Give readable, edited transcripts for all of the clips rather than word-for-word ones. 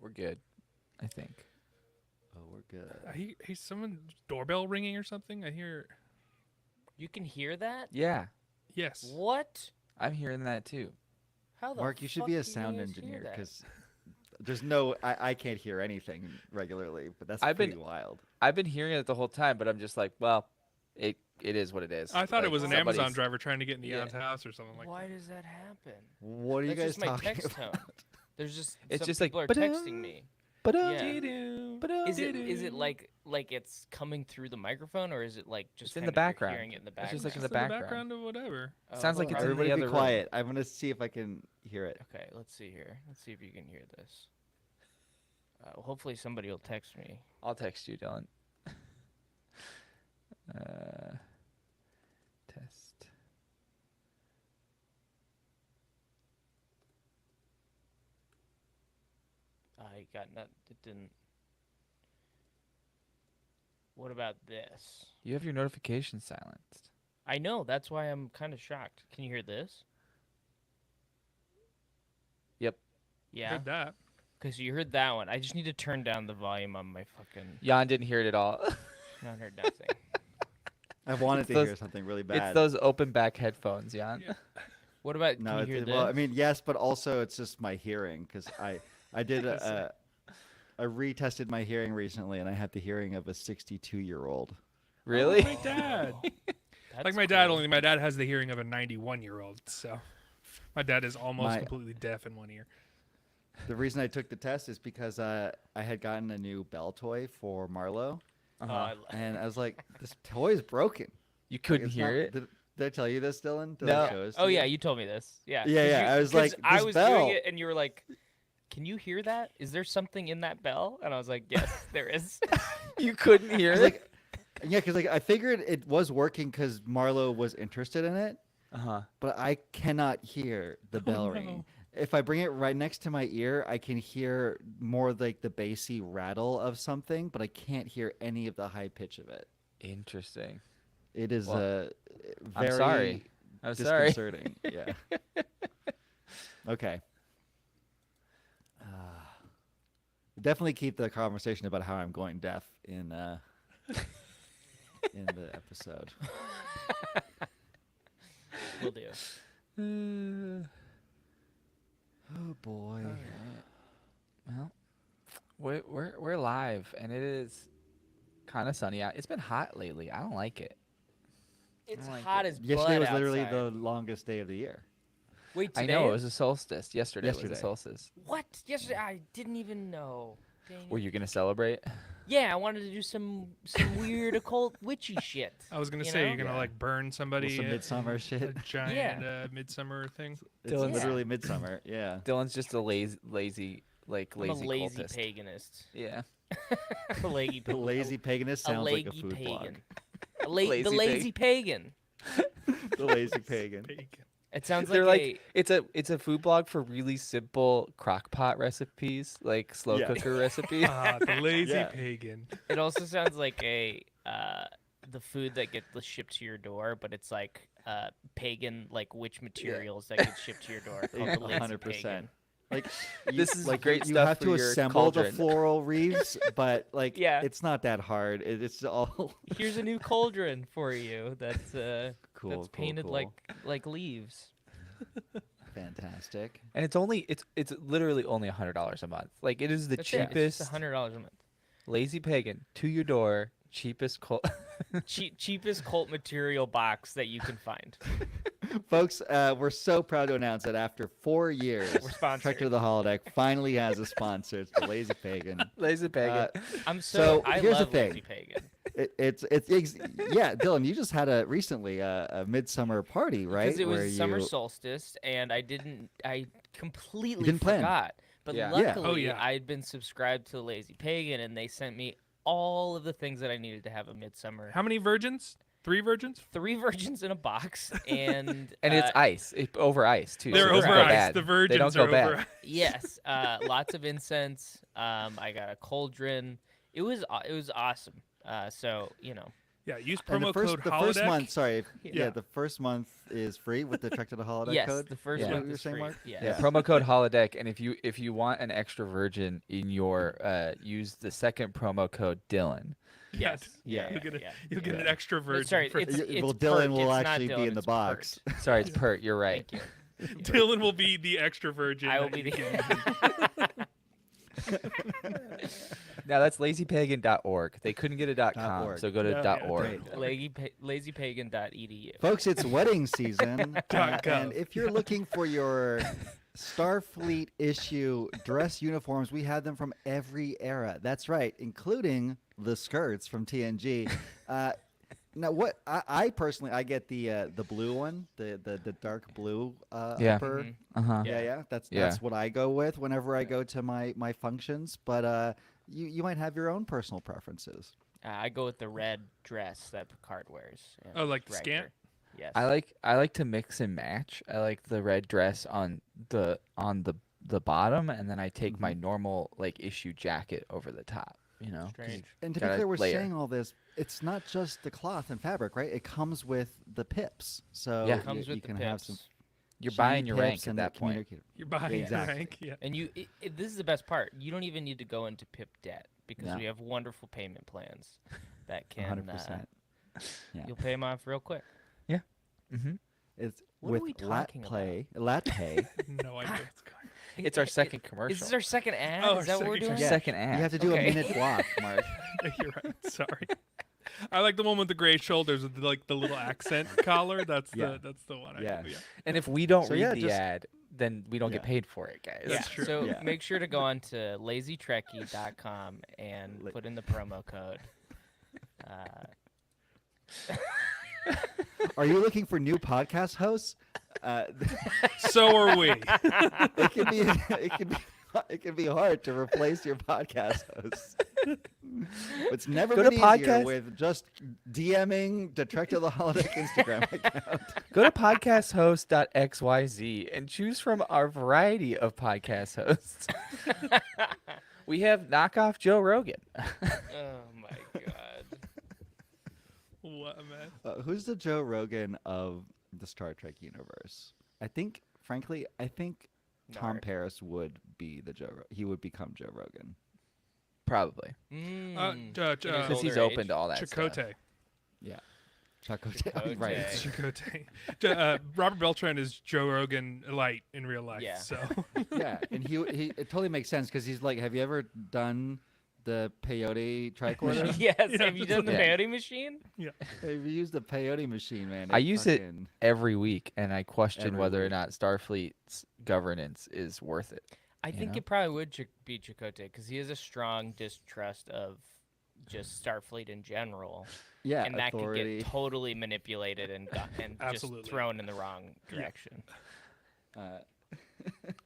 we're good, I think. Oh, we're good. I hear someone doorbell ringing or something. I hear. You can hear that? Yeah, Yes. What? I'm hearing that too. How the Mark, you should fuck be a do you sound guys hear engineer that? because there's no. I can't hear anything regularly, but that's I've pretty been- wild. I've been hearing it the whole time, but I'm just like, well, it is what it is. I thought it Like, was an somebody's- Amazon driver trying to get into Yeah. Jan's house or something like Why that. does that happen? What are you That's guys just my talking text about? tone. There's just It's some just like, people are ba-dum, texting me. ba-dum, Yeah. Dee-doo, Is it doo-doo. like it's coming through the microphone, or is it like just It's in kind the of background. hearing it in the It's background? just like in Just the in the background. background of whatever. Oh, Sounds like hold it's on. in the Everybody other be room. quiet. I'm gonna see if I can hear it. Okay, let's see here. Let's see if you can hear this. Hopefully somebody will text me. I'll text you, Dylan. Test. I got not. It didn't. What about this? You have your notifications silenced. I know. That's why I'm kind of shocked. Can you hear this? Yep. Yeah, Heard that. because you heard that one. I just need to turn down the volume on my fucking. Jan didn't hear it at all. Not heard nothing. I wanted It's to those- hear something really bad. It's those open back headphones, Jan. Yeah. What about? No, can you hear this? well, I mean, yes, but also it's just my hearing because I did I retested my hearing recently, and I had the hearing of a 62-year-old. Really? My dad. That's Like my dad, cool. only my dad has the hearing of a 91-year-old. So my dad is almost My- completely deaf in one ear. The reason I took the test is because I had gotten a new bell toy for Marlo, Oh, I lo- and I was like, "This toy is broken." You Like, couldn't it's hear not- it? Did I tell you this, Dylan? Did No. I show this to Oh you? yeah, you told me this. Yeah. Yeah, 'Cause yeah, you- I was 'cause like, I this was bell. doing it, and you were like, "Can you hear that? Is there something in that bell?" And I was like, "Yes, there is." You couldn't hear I was it? like, yeah, because I figured it was working because Marlo was interested in it, Uh-huh. but I cannot hear the bell no. ringing. If I bring it right next to my ear, I can hear more like the bassy rattle of something, but I can't hear any of the high pitch of it. Interesting. It is Well, very I'm sorry. I'm sorry. disconcerting. Yeah. Okay. Definitely keep the conversation about how I'm going deaf in the episode. Will do. Oh boy. Well, we're live, and it is kind of sunny out. It's been hot lately. I don't like it. It's like hot it. as blood Yesterday was literally outside. the longest day of the year. Wait, I today? know it was a solstice. Yesterday was Yesterday. a solstice. What? Yesterday, I didn't even know. Dang Were it. you gonna celebrate? Yeah, I wanted to do some weird occult witchy shit. I was gonna You say know? you're gonna Yeah. like burn somebody. Some at midsummer a shit. giant Yeah. midsummer thing. It's Dylan's- literally midsummer. Yeah. Dylan's just a lazy I'm a lazy cultist. paganist. Yeah. A lazy, The lazy paganist sounds like a food pagan. blog. Lazy The lazy pagan. The lazy pagan. Bacon. It sounds They're like, it's a food blog for really simple crock pot recipes, like slow Yeah. cooker recipes. Ah, the lazy Yeah. pagan. it also sounds like the food that gets shipped to your door, but it's like pagan like witch materials that get shipped to your door. Called the lazy 100%. pagan. Like This is like great you stuff have for to your assemble the cauldron. floral wreaths, but like Yeah. it's not that hard. It's all Here's a new cauldron for you that's cool. that's cool, painted cool. like leaves. fantastic. And it's literally only $100 a month. Like it is the That's it. cheapest It's $100 a month. lazy pagan to your door, cheapest Cheapest cult material box that you can find. Folks, we're so proud to announce that after 4 years, We're sponsored. Trek to the Holodeck finally has a sponsor. It's the Lazy Pagan. lazy pagan. I'm So, I here's the love lazy thing. pagan. Yeah, Dylan, you just had recently a midsummer party, right? Because it Where was summer you- solstice, and I completely didn't plan. forgot. But Yeah. Yeah. luckily, Oh, yeah. I had been subscribed to Lazy Pagan, and they sent me all of the things that I needed to have a midsummer. How many virgins? 3 virgins? 3 virgins in a box, and And it's ice, over ice too. They're so it doesn't over go ice. bad. The They virgins don't go are bad. over ice. yes, lots of incense. I got a cauldron. It was awesome. So Yeah, use And promo code the first Holodeck. month, sorry, Yeah. the first month is free with the Trek to the Holodeck Yes, code. the first Yeah. Is that month what you're is saying, free. Mark? Yes. Yeah, promo code holodeck, and if you want an extra virgin in your use the second promo code Dylan. Yeah, Yes. Yeah. You'll get an Yeah. extra No, virgin. sorry, for- it's Well, Pert. Dylan will It's not actually be Dylan, in the it's box. Pert. Sorry, it's Pert. You're right. Thank you. Dylan will be the extra virgin. I will that be you the. get. Now that's lazypagan.org. They couldn't get a .com, .org. so go to No, yeah, .org. Lazypagan.edu. Folks, it's wedding season, Dot gov. and if you're looking for your Starfleet issue dress uniforms, we have them from every era. That's right, including the skirts from TNG. Now, what I personally I get the blue one, the dark blue Yeah. upper. Mhm. Uh-huh. Yeah, that's Yeah. what I go with whenever I go to my functions. But you might have your own personal preferences. I go with the red dress that Picard wears. in Oh, like the Riker. scant? Yes. I like to mix and match. I like the red dress on the bottom, and then I take my normal like issue jacket over the top. You know, 'cause Strange. And to be Gotta clear, we're layer. saying all this. It's not just the cloth and fabric, right? It comes with the pips. So Yeah. It comes you with the can have some pips. you're shiny buying your pips rank at and the that point. communicator. You're buying your Exactly. rank. Yeah. And this is the best part. You don't even need to go into PIP debt because No. we have wonderful payment plans that can. 100%. Yeah. You'll pay them off real quick. Mm-hmm. It's What are with we talking lat pay. No idea what's going. It's our second commercial. Is this our second ad? Oh, is that what we're our doing? Our Yeah. second You ad. have to do Okay. a minute block, Mark. You're right. Sorry. I like the one with the gray shoulders with like the little accent collar. That's Yeah. that's the one. I Yeah. do, And if we don't So, read yeah, the just- ad, then we don't get Yeah. paid for it, guys. Yeah. That's true. So Yeah. make sure to go on to lazytrekkie.com and La- put in the promo code. Are you looking for new podcast hosts? So are we. It can be it can be hard to replace your podcast hosts. It's never Go to been easier podcast- with just DMing the Trek to the Holodeck Instagram account. Go to podcasthost.xyz and choose from our variety of podcast hosts. We have knockoff Joe Rogan. Oh my god. What a mess. Who's the Joe Rogan of the Star Trek universe? Frankly, I think Tom Nard. Paris would be he would become Joe Rogan. Probably. Mm, In his Because he's older open age. to all that stuff. Chakotay. Chakotay, right? Chakotay. Chakotay. Robert Beltran is Joe Rogan light in real life. Yeah. So Yeah, and he it totally makes sense because he's like, have you ever done the peyote tricorder? Yes. Yeah, Have you done the Yeah. peyote machine? Have you used the peyote machine, man? I It's use it fucking- every week, and I question Every whether or week. not Starfleet's governance is worth it. I You think know? it probably would be Chakotay because he has a strong distrust of just Starfleet in general, Yeah, and that could authority. get totally manipulated and just Absolutely. thrown in the wrong direction.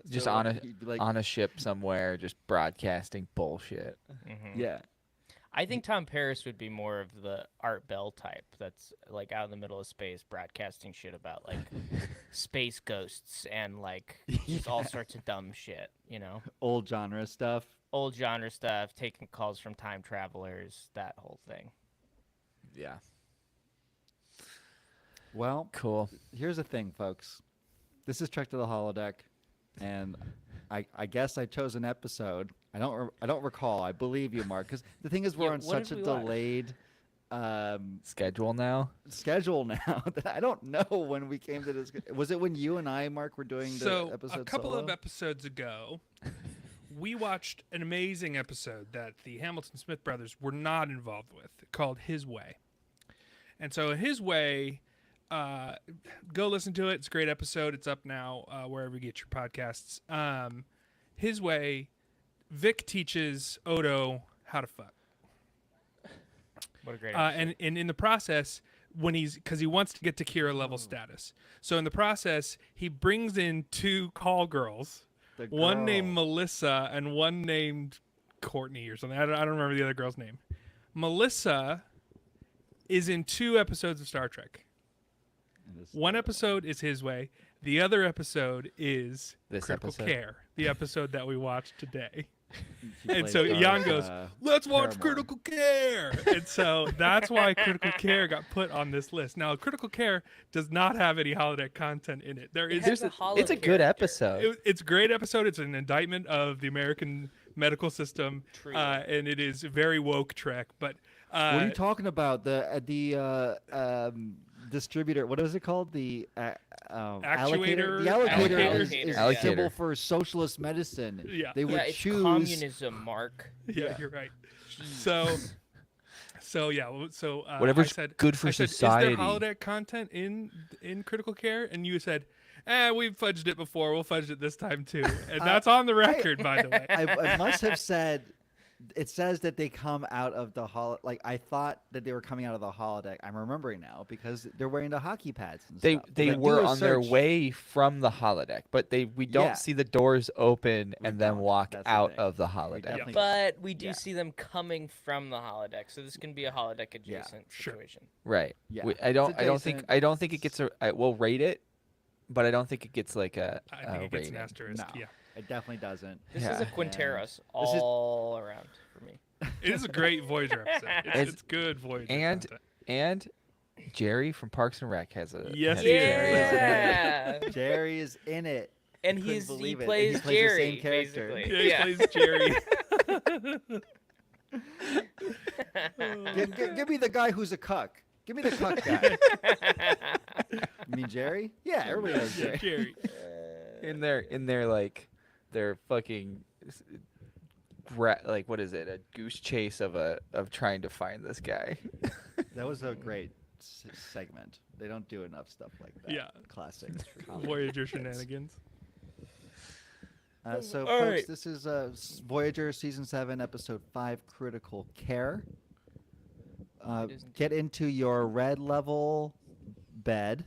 Just so on a he'd be like, on a ship somewhere, just broadcasting bullshit. Mhm. yeah, I think Tom Paris would be more of the Art Bell type. That's like out in the middle of space, broadcasting shit about like space ghosts and like just all sorts of dumb shit. You know, old genre stuff. old genre stuff, taking calls from time travelers, that whole thing. Yeah. Well, Cool. here's the thing, folks. This is Trek to the Holodeck, and I guess I chose an episode. I don't recall. I believe you, Mark, because the thing is we're Yeah, on what such did a we watch? delayed Schedule now. schedule now that I don't know when we came to this. Was it when you and I, Mark, were doing the so episode a couple solo? of episodes ago, we watched an amazing episode that the Hamilton Smith brothers were not involved with, called His Way. And so His Way, go listen to it. It's a great episode. It's up now wherever you get your podcasts. His Way, Vic teaches Odo how to fuck. What a great And in the process, because he wants to get to Kira level status. So in the process, he brings in two call girls, The one named girl. Melissa and one named Courtney or something. I don't remember the other girl's name. Melissa is in 2 episodes of Star Trek. And this- One episode is His Way. The other episode is This Critical episode? Care, the episode that we watched today. She And plays so Jan Darth, goes, "Let's watch Paramore. Critical Care." And so that's why Critical Care got put on this list. Now, Critical Care does not have any holodeck content in it. There It is has There's a a, holo it's a good character. episode. it's a great episode. It's an indictment of the American medical system, Truly. and it is very woke Trek. But What are you talking about? The distributor. What is it called? The allocator. The allocator is Allocator, a symbol yeah. for socialist medicine. Yeah. They would Yeah, it's choose. communism, Mark. yeah, you're right. So yeah, so Whatever's I said, good for I said, society. Is there holodeck content in Critical Care? And you said, we've fudged it before. We'll fudge it this time too. And that's on the record, by the way. I must have said. It says that they come out of the Like I thought that they were coming out of the holodeck. I'm remembering now because they're wearing the hockey pads and They stuff. they But do were a on their search. way from the holodeck, but we don't Yeah. see the doors open We and then don't. walk That's the out thing. of the We holodeck. definitely- But we do Yeah. see them coming from the holodeck, so this can be a holodeck adjacent sure. situation. Right. Yeah. I don't adjacent. think it gets we'll rate it, but I don't think it gets like a I think it gets rating. an asterisk. No. Yeah, It definitely doesn't. This Yeah. is a Quinteros is- all around for me. it is a great Voyager episode. It's good Voyager and- content. And Jerry from Parks and Rec has a Yes, has he a is. Jerry. Yeah, Jerry is in it. and Couldn't he believe it. plays He plays the Jerry same character. basically. Yeah, he plays Jerry. Give me the guy who's a cuck. Give me the cuck guy. You mean Jerry? Yeah, everybody knows Yeah, Jerry. Jerry. in their like their fucking like what is it, a goose chase of trying to find this guy. That was a great segment. They don't do enough stuff like that. Yeah. Classic. Voyager shenanigans. So, All folks, right. this is Voyager Season 7, Episode 5, Critical Care. Get into your red level bed.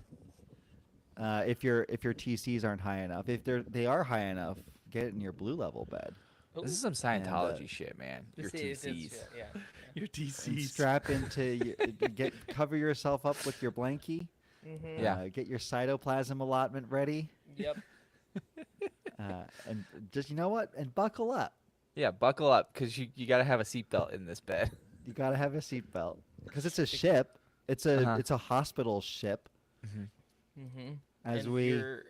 If your TCs aren't high enough. If they are high enough, get in your blue level bed. This is some Scientology shit, man. Your TCs. Your And DCs. strap into cover yourself up with your blankie. Mm-hmm. Yeah. Get your cytoplasm allotment ready. Yep. And just you know what? And buckle up. Yeah, buckle up because you got to have a seatbelt in this bed. You gotta have a seatbelt because it's a ship. It's a Uh-huh. it's a hospital ship. Mm-hmm. As And we you're-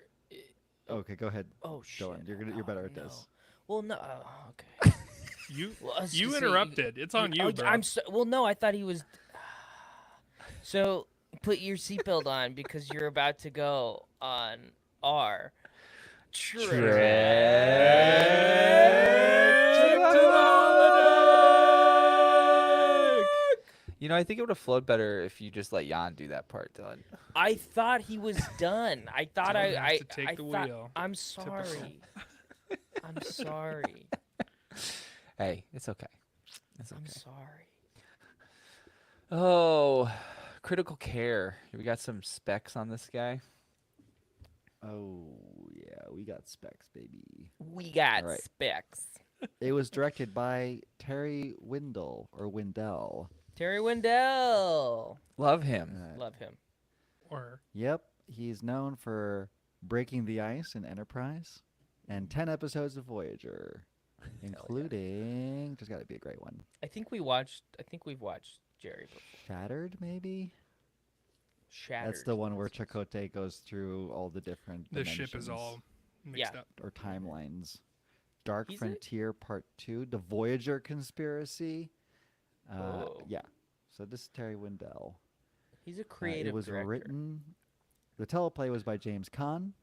okay, go ahead. Oh shit. Dylan, you're better at no. this. Well, no. Okay. You Well, I was you gonna say, interrupted. It's on you, oh, bro. I'm so, well. No, I thought he was. So put your seatbelt on because you're about to go on our trip. You know, I think it would have flowed better if you just let Jan do that part, Dylan. I thought he was done. I thought Dylan I has to take I the thought, wheel. I'm sorry. I'm sorry. Hey, it's okay. It's I'm okay. sorry. Oh, critical care. We got some specs on this guy. Oh yeah, we got specs, baby. We got All right. specs. It was directed by Terry Windell. Terry Wendell. Love him. Love him. Or Yep, he's known for Breaking the Ice in Enterprise and 10 episodes of Voyager, including just got to be a great one. I think we've watched Jerry before. Shattered, maybe. Shattered. That's the one where Chakotay goes through all the different the ship is dimensions all mixed Yeah. up. or timelines. Dark Is it? Frontier Part 2, The Voyager Conspiracy. Whoa. Yeah. So this is Terry Windell. He's a creative It was director. written. The teleplay was by James Caan.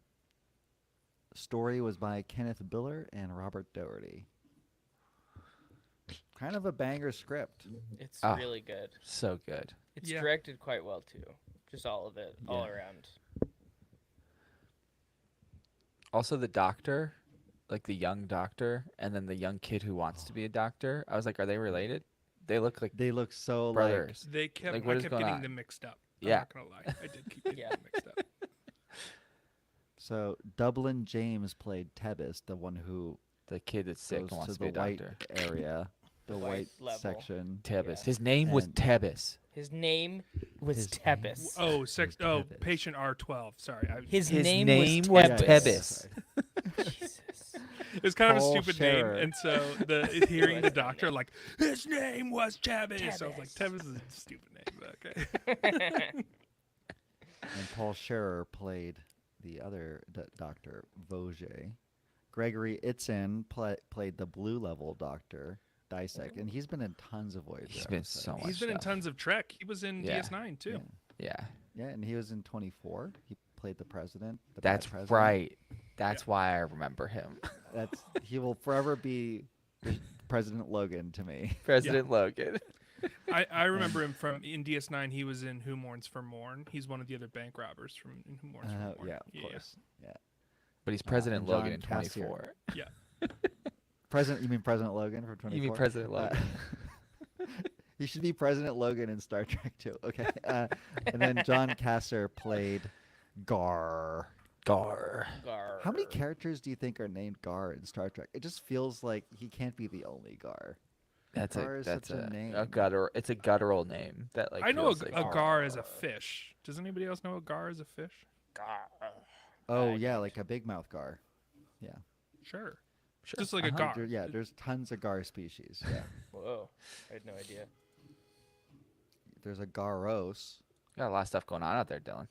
The story was by Kenneth Biller and Robert Doherty. Kind of a banger script. It's Ah. really good. So good. It's Yeah. directed quite well too. Just all of it, all Yeah. around. Also, the doctor, like the young doctor, and then the young kid who wants to be a doctor. I was like, are they related? They look like They look so like brothers. They kept Like, what I is kept going getting on? them mixed up. Yeah. I'm not gonna lie. I did keep getting Yeah. them mixed up. so. Dublin James played Tebis, the one who the kid that's sick and goes wants to to be the a white doctor. area, the The white white level. section. Tebis. Yeah. His name was And- Tebis. His name was His Tebis. Oh, Tebis. patient R12. Sorry. His His name name was was Tebis. Tebis. Jesus. It's kind of a Paul stupid Scherer. name, and so hearing the What's that doctor name? like his name was Tevis. I was like, Tevis is a stupid name. But okay. And Paul Scherer played the other Doctor Vosge. Gregory Itzin played the blue level Doctor Dissect, and he's been in tons of Voyager. He's been episodes. so much He's been in stuff. tons of Trek. He was in Yeah. DS9 too. Yeah. Yeah, Yeah, and he was in 24. He played the president. The that's bad president. right. That's why I remember him. He will forever be President Logan to me. President Logan. I remember him from in DS9. He was in Who Mourns for Morn. He's one of the other bank robbers from in Who Mourns for Morn. Yeah, of course. Yeah. But he's President and John Logan in Cassier. 24. You mean President Logan from 24? You mean President Logan? He should be President Logan in Star Trek too. Okay. And then John Cassier played Gar. Gar. How many characters do you think are named Gar in Star Trek? It just feels like he can't be the only Gar. That's Gar is that's such a name. gutter. It's a guttural name that like. I know feels a like, gar is a fish. Does anybody else know a gar is a fish? Oh yeah, like a big mouth Gar. Yeah. Sure. Sure. Just like a Uh-huh. gar. There's tons of Gar species. Yeah. Whoa, I had no idea. There's a Garos. Got a lot of stuff going on out there, Dylan.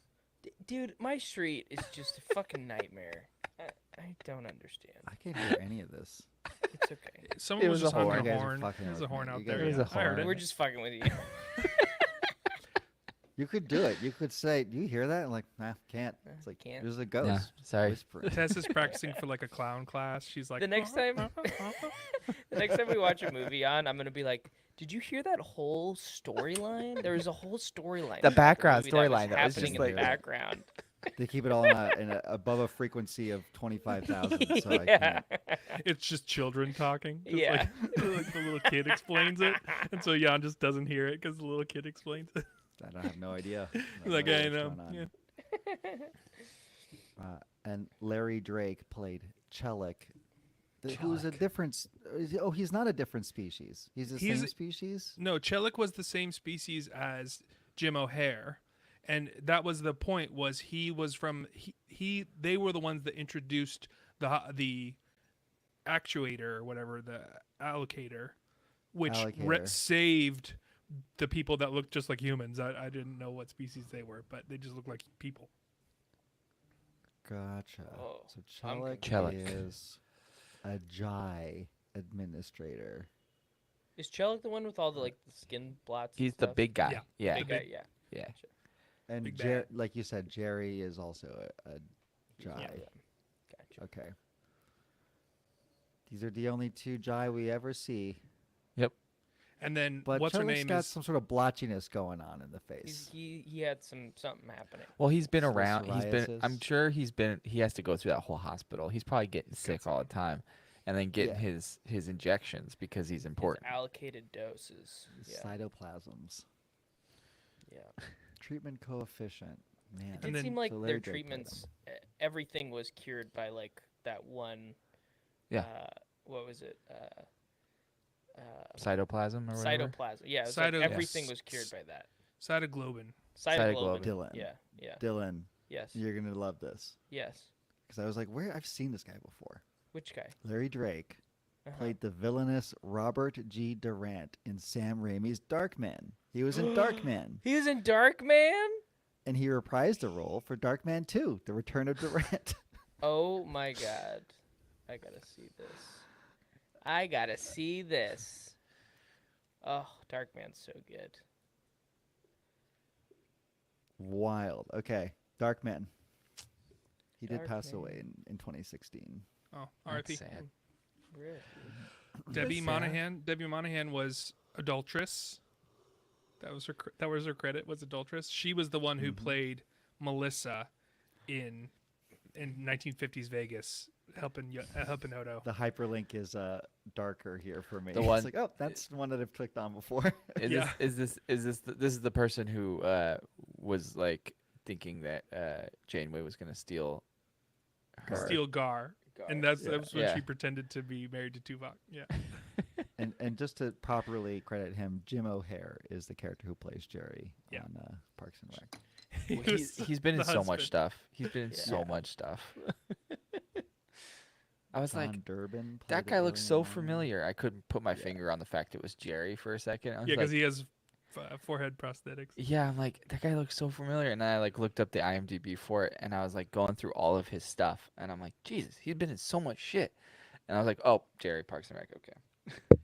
Dude, my street is just a fucking nightmare. I don't understand. I can't hear any of this. It's okay. Someone It was was just a on horn. their You guys are horn. fucking There's a with horn me. out You there. guys are Yeah, fucking I heard with it. We're just fucking with you. You could do it. You could say, "Do you hear that?" I'm like, nah, can't. It's like Can't. there's a ghost. No, sorry. whispering. Tess is practicing for like a clown class. She's like, The next time- The next time we watch a movie on, I'm gonna be like, "Did you hear that whole storyline? There was a whole storyline. The throughout background movie that storyline that was happening just in the like- background." They keep it all above a frequency of 25,000. So I Yeah. can't. it's just children talking. Just Yeah. like the little kid explains it, and so Jan just doesn't hear it because the little kid explains it. I have no idea. Like I know. what's going Yeah. on. And Larry Drake played Chelik, who's a Chelik. different. He's not a different species. He's the He's- same species. No, Chelik was the same species as Jim O'Hare, and that was the point. Was he was from he they were the ones that introduced the actuator or whatever, the allocator, which Allocator. saved the people that looked just like humans. I didn't know what species they were, but they just looked like people. Gotcha. Oh, So I'm Chelik Chelik. is a Jai administrator. Is Chelik the one with all the like the skin blots? and He's the stuff? big guy. Yeah. Yeah. Big guy, yeah. Yeah. And Big bad. like you said, Jerry is also a Jai. Yeah. Gotcha. Okay. These are the only two Jai we ever see. And then But what's her Chelik's name got is some sort of blotchiness going on in the face. He had something happening. Well, he's been Sort of around. I'm psoriasis. sure he has to go through that whole hospital. He's probably getting sick all the time, and then getting Yeah. his injections because he's important. His allocated doses. Yeah. Cytoplasms. Yeah. Treatment coefficient. Man. It And did then- seem like so their Larry Drake played treatments, everything was cured by like that one. Yeah. What was it? Cytoplasm or whatever. Cytoplasm. Yeah. It was like Cyto- everything Yes. was cured by that. cytoglobin. Cytoglobin. Dylan. Yeah. Yeah. Dylan, Yes. you're gonna love this Yes. because I was like, where I've seen this guy before. Which guy? Larry Drake Uh-huh. played the villainous Robert G. Durant in Sam Raimi's Darkman. He was in Darkman, He was in Darkman. and he reprised a role for Darkman 2: The Return of Durant. Oh my god. I gotta see this. I gotta see this. Oh, Darkman's so good. Wild. Okay, Darkman. He did pass Darkman. away in 2016. Oh, R.I.P. sad. Really? Debbie sad. Monahan. Debbie Monahan was adulteress. That was her credit. Was adulteress. She was the one who played Melissa in 1950s Vegas, helping Odo. The hyperlink is darker here for me. The It's one- like, oh, that's one that I've clicked on before. Yeah. This is the person who was like thinking that Janeway was gonna steal her. Steel Gar, and Gar. that's when Yeah. she pretended to be married to Tuvok. Yeah. And just to properly credit him, Jim O'Hare is the character who plays Jerry Yeah. on Parks and Rec. He Well, was he's been in the so much husband. stuff. He's been in Yeah. so much stuff. I was John like, Durbin. that played guy looks William so Wyler. familiar. I couldn't put my Yeah. finger on the fact it was Jerry for a second. I was Yeah, because like, he has forehead prosthetics. yeah, I'm like, that guy looks so familiar. And then I like looked up the IMDb for it, and I was like going through all of his stuff, and I'm like, Jesus, he's been in so much shit. And I was like, oh, Jerry, Parks and Rec, okay.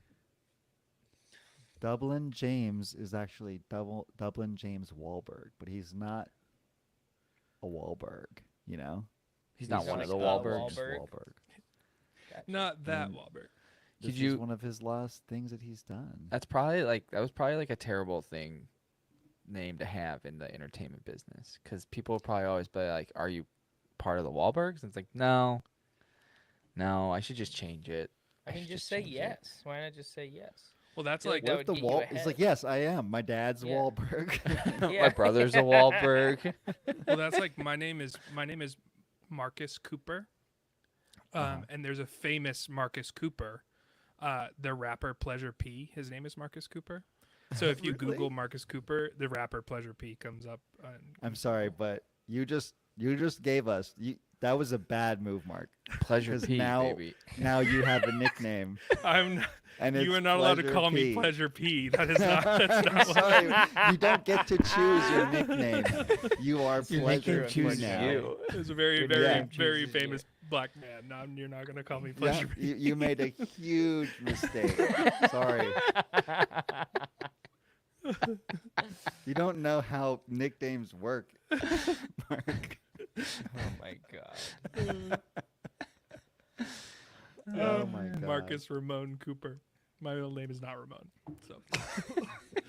Dublin James is actually Dublin James Wahlberg, but he's not a Wahlberg, you know? He's not He's one not of the like, Wahlbergs. Wahlberg. Wahlberg. Gotcha. Not that And- Wahlberg. This Could you- is one of his last things that he's done. That was probably like a terrible name to have in the entertainment business, because people will probably always be like, "Are you part of the Wahlbergs?" And it's like, no, I should just change it. I mean, should just say change it. yes. Why not just say yes? Well, that's Feel like that What if the would get you Wal? He's ahead. like, yes, I am. My dad's Yeah. Wahlberg. Yeah. My brother's a Wahlberg. well, that's like my name is Marcus Cooper, and there's a famous Marcus Cooper, the rapper Pleasure P. His name is Marcus Cooper. So if you Really? Google Marcus Cooper, the rapper Pleasure P comes up. I'm sorry, but you just gave us that was a bad move, Mark. Pleasure 'Cause P, now- baby. Now you have a nickname, I'm. and You it's are not allowed to Pleasure call me P. Pleasure P. That is not. That's I'm not what sorry, you don't get to choose your nickname. You are Your Pleasure nickname P chooses now. you. It's a very, Your very, name very chooses you. famous black man. No, you're not gonna call me Yeah, Pleasure P. you made a huge mistake. Sorry. You don't know how nicknames work, Mark. Oh my god. Oh my God. Marcus Ramon Cooper. My middle name is not Ramon. So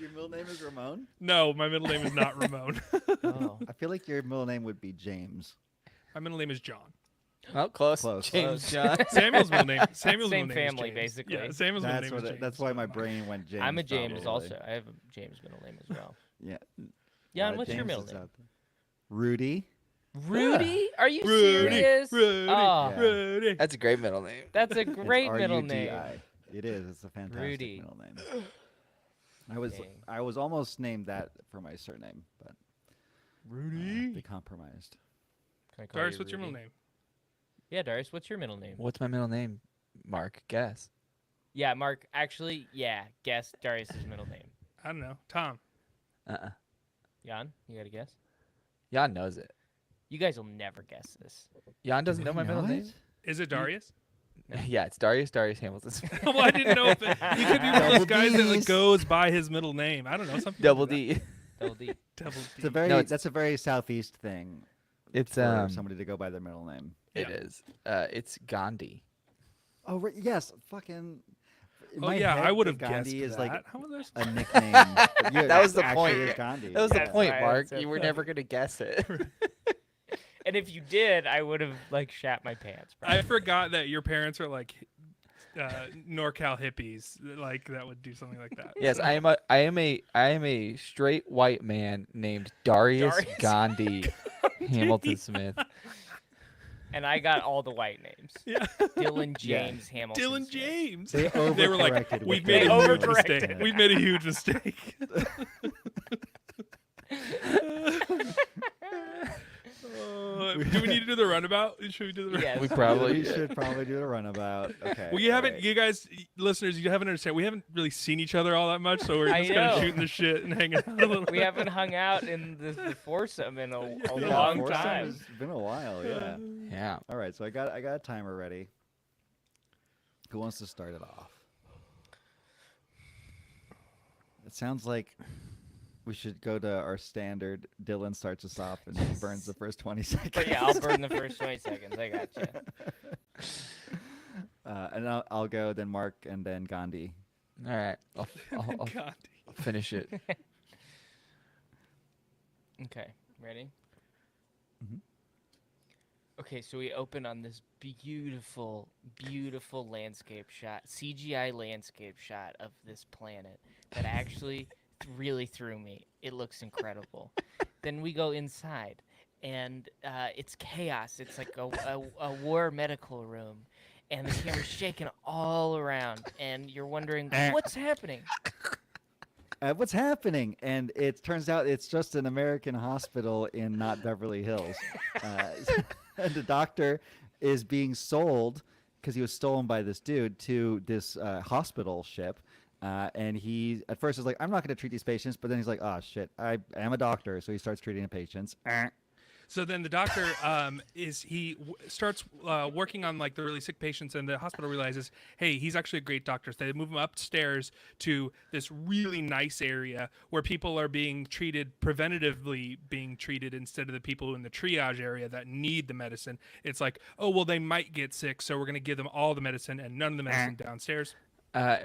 Your middle name is Ramon? no, my middle name is not Ramon. Oh. I feel like your middle name would be James. My middle name is John. Oh, close. Close. James Close. John. Samuel's middle name. Samuel's Same middle name family, is James. basically. Yeah, Samuel's middle That's name is what. James. That's why my brain went James. I'm a James probably. also. I have a James middle name as well. Yeah. Jan, lot of what's your middle Jameses name? out there. Rudy. Rudy? Are you Rudy, serious? Rudy, Oh, Yeah. Rudy. That's a great middle name. that's a It's great middle name. RUDI. It is. It's a fantastic Rudy. middle name. Dang. I was almost named that for my surname, but they compromised. Can I call Darius, you what's your middle Rudy? name? Yeah, Darius, what's your middle name? What's my middle name? Mark. Guess. Yeah, Mark. Actually, yeah. Guess Darius's middle name. I don't know. Tom. Jan, you got to guess? Jan knows it. You guys will never guess this. Jan doesn't know my middle What? name. Is it Darius? Yeah, it's Darius Hamilton. Well, I didn't know if he could be one of those Double guys that like Ds. goes by his middle name. I don't know. Something Double D. Double D. Double D. It's a very. No, it's- That's a very southeast thing It's for somebody to go by their middle name. It Yeah. is. It's Gandhi. Oh yes, fucking. in Oh my yeah, head, I would have Gandhi guessed is that. like How was a nickname. But yeah, That was the actually point. is Gandhi. That was yeah. the point, right, Mark. that's You were it. never gonna guess it. And if you did, I would have like shat my pants. Probably. I forgot that your parents are like NorCal hippies, like that would do something like that. Yes, I am a straight white man named Darius Darius Gandhi Hamilton Smith. And I got all the white names. Yeah. Dylan Yeah. James Hamilton. Dylan Smith. James. They They were like, overcorrected we've with made the a huge overcorrected. mistake. We've made a huge mistake. Do we need to do the runabout? Should we do the runabout? Yes. We probably We should probably do a runabout. Okay. We haven't, alright. you guys, listeners, you haven't understand. We haven't really seen each other all that much, so we're I just kind of know. shooting the shit and hanging out a little. We haven't hung out in the foursome in a Yeah, long foursome time. has been a while. Yeah. Yeah. All right. So I got a timer ready. Who wants to start it off? It sounds like we should go to our standard. Dylan starts us off and he burns the first 20 seconds. But yeah, I'll burn the first 20 seconds. I got you. And I'll go, then Mark, and then Gandhi. All right. I'll God. finish it. Okay, ready? Mhm. Okay, so we open on this beautiful, beautiful landscape shot, CGI landscape shot of this planet that actually really threw me. It looks incredible. Then we go inside, and it's chaos. It's like a war medical room, and the camera's shaking all around, and you're wondering, what's happening? What's happening? And it turns out it's just an American hospital in not Beverly Hills. And the doctor is being sold because he was stolen by this dude to this hospital ship. And he at first is like, I'm not going to treat these patients, but then he's like, oh shit, I am a doctor, so he starts treating the patients. So then the doctor starts working on like the really sick patients, and the hospital realizes, hey, he's actually a great doctor. So they move him upstairs to this really nice area where people are being treated preventatively, being treated instead of the people in the triage area that need the medicine. It's like, oh well, they might get sick, so we're going to give them all the medicine and none of the medicine downstairs.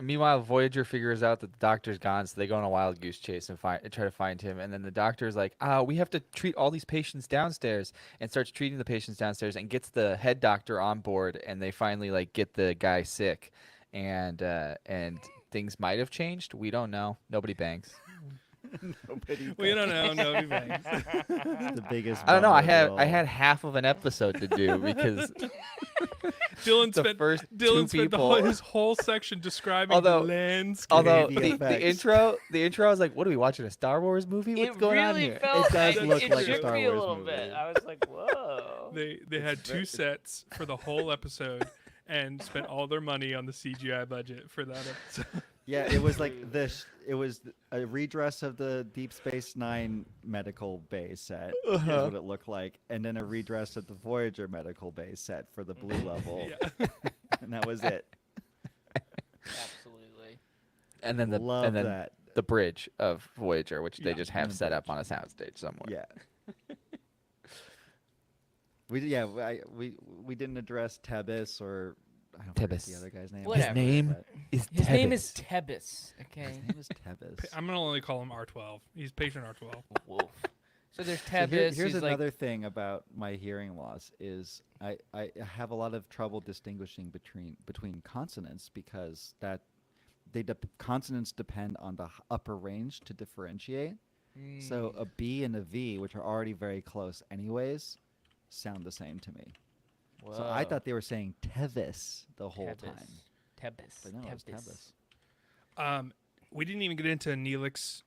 Meanwhile, Voyager figures out that the doctor's gone, so they go on a wild goose chase and try to find him. And then the doctor's like, we have to treat all these patients downstairs, and starts treating the patients downstairs and gets the head doctor on board, and they finally like get the guy sick, and things might have changed. We don't know. Nobody bangs. We don't know. Nobody bangs. The biggest. I don't know. bummer of it all. I had half of an episode to do because Dylan the spent first Dylan two spent people. his whole section describing Although- the landscape. Although The the effects. intro, I was like, "What are we watching? A Star Wars movie? What's It going on really here?" felt. It does like, look it like a shook Star me a Wars little movie. bit. I was like, whoa. They had two sets for the whole episode and spent all their money on the CGI budget for that episode. Yeah, it was like this. It was a redress of the Deep Space Nine medical bay set, is what it looked like, and then a redress of the Voyager medical bay set for the blue level, Yeah. and that was it. Absolutely. And then Love that. the bridge of Voyager, which they Yeah, just and have the set up on a soundstage somewhere. Yeah. We didn't address Tebis or I don't forget the Tebis. other guy's name. Whatever. name but His name is Tebis. Okay. His name is Tebis. I'm gonna only call him R12. He's patient R12. Wolf. So there's So Tebis. here's who's another like, thing about my hearing loss is I have a lot of trouble distinguishing between consonants because consonants depend on the upper range to differentiate. So a B and a V, which are already very close anyways, sound the same to me. So I whoa. thought they were saying Tevis the whole time. Tebis. But no, it's Tebis. Tevis. We didn't even get into Neelix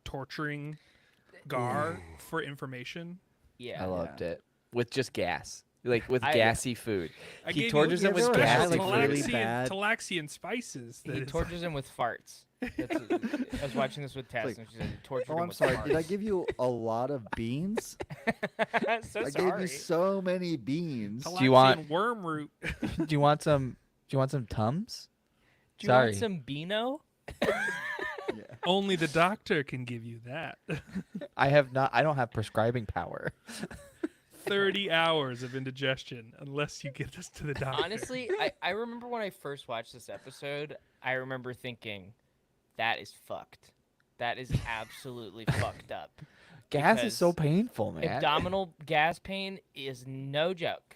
torturing Gar for information. Yeah. I loved Yeah. it with just gas, like with I- gassy food. I He gave tortures you him with special gassy like, food. really bad- Talaxian spices. that He it's tortures him with farts. I was watching this with Tess, like, and she said he tortured Oh, him I'm with sorry. farts. Did I give you a lot of beans? So I sorry. gave you so many beans. Talaxian Do you want- worm root? Do you want some? Do you want some Tums? Do you Sorry. want some Beano? Yeah. Only the doctor can give you that. I have not. I don't have prescribing power. 30 hours of indigestion unless you get this to the doctor. Honestly, I remember when I first watched this episode, I remember thinking, that is fucked. That is absolutely fucked up. Gas is so Because painful, man. Abdominal gas pain is no joke.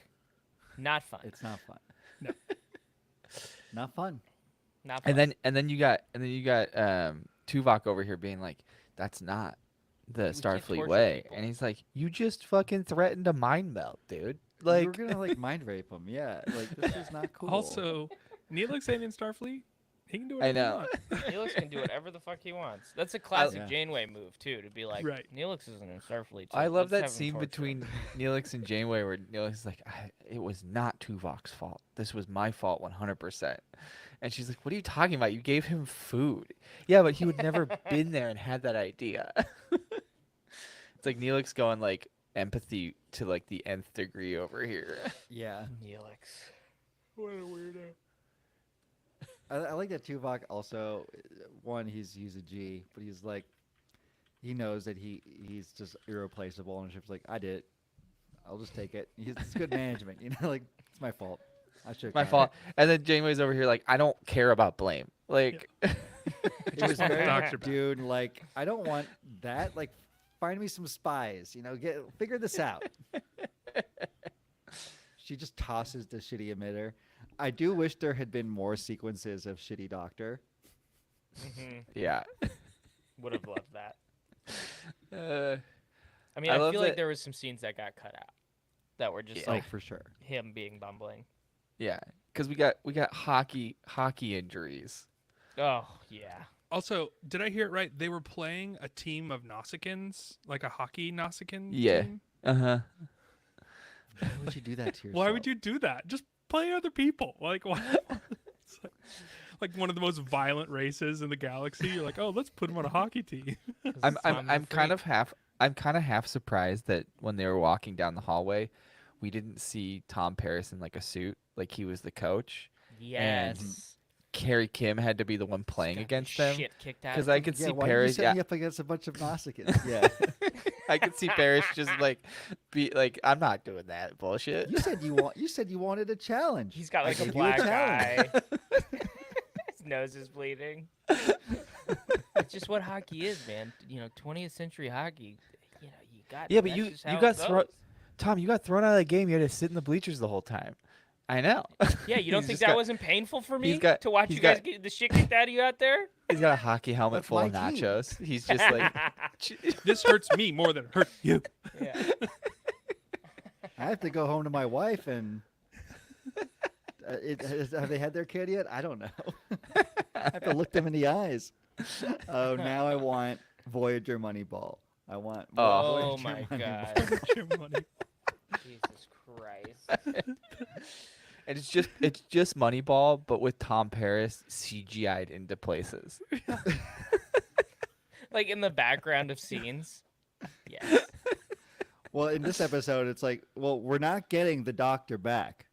Not fun. It's not fun. No. Not fun. Not fun. and then you got Tuvok over here being like, "That's not the keep Starfleet torturing way," people. and he's like, "You just fucking threatened to mind melt, dude." Like Like, we're gonna like mind rape him. Yeah, like this is not cool. Also, Neelix ain't in Starfleet. He can do I whatever know. he wants. Neelix can do whatever the fuck he wants. That's a classic Yeah. Janeway move too, to be like, Right. Neelix isn't in Starfleet. So I love let's that have him scene torture him." between Neelix and Janeway where Neelix is like, "It was not Tuvok's fault. This was my fault 100%." And she's like, "What are you talking about? You gave him food." Yeah, but he would never been there and had that idea. It's like Neelix going like empathy to like the nth degree over here. yeah, Neelix. What a weirdo. I like that Tuvok. Also, one, he's a G, but he's like, he knows that he's just irreplaceable, and Ship's like, I did it. I'll just take it. It's good management, you know. Like it's my fault. I should. My fault. And then Janeway's over here like, "I don't care about blame." Like, It was want the very, doctor back. dude. Like I don't want that. Like, find me some spies. You know, figure this out. She just tosses the shitty emitter. I do wish there had been more sequences of shitty doctor. yeah. Would have loved that. Uh, I mean, I I, love feel like that- there was some scenes that got cut out that were just Yeah. like Oh, for sure. him being bumbling. yeah, because we got hockey injuries. Oh yeah. Also, did I hear it right? They were playing a team of Nausicaans, like a hockey Nausicaan Yeah. team? Uh huh. Why would you do that to yourself? Why would you do that? Just play other people. Like, why? It's like one of the most violent races in the galaxy. You're like, oh, let's put him on a hockey team. 'Cause I'm it's I'm Tom the I'm kind Freak. of half surprised that when they were walking down the hallway, we didn't see Tom Paris in like a suit, like he was the coach. Yes. Harry Kim had to be the one Just playing got the against them. Shit kicked out Because of I him. could Yeah, see why are you Paris. setting Yeah, me up against a bunch of masochists? Yeah. I could see Paris just like be like, I'm not doing that bullshit. You said you wanted a challenge. He's got I like a gave you black challenge. eye. His nose is bleeding. It's just what hockey is, man. 20th century hockey. You got. Yeah, but that's you just how got it goes. Tom, you got thrown out of the game. You had to sit in the bleachers the whole time. I know. Yeah, you don't He's think just that got- wasn't painful for me got- to watch he's you guys got- get the shit kicked out of you out there? He's got a hockey helmet That's full of my team. nachos. He's just like, This hurts me more than it hurt you. Yeah. I have to go home to my wife and. Have they had their kid yet? I don't know. I have to look them in the eyes. Oh, now I want Voyager Moneyball. I want. Oh Voyager my Moneyball. god. Your money. Jesus Christ. and it's just Moneyball, but with Tom Paris CGI'd into places. Like in the background of scenes. Yes. Well, in this episode, it's like, well, we're not getting the Doctor back,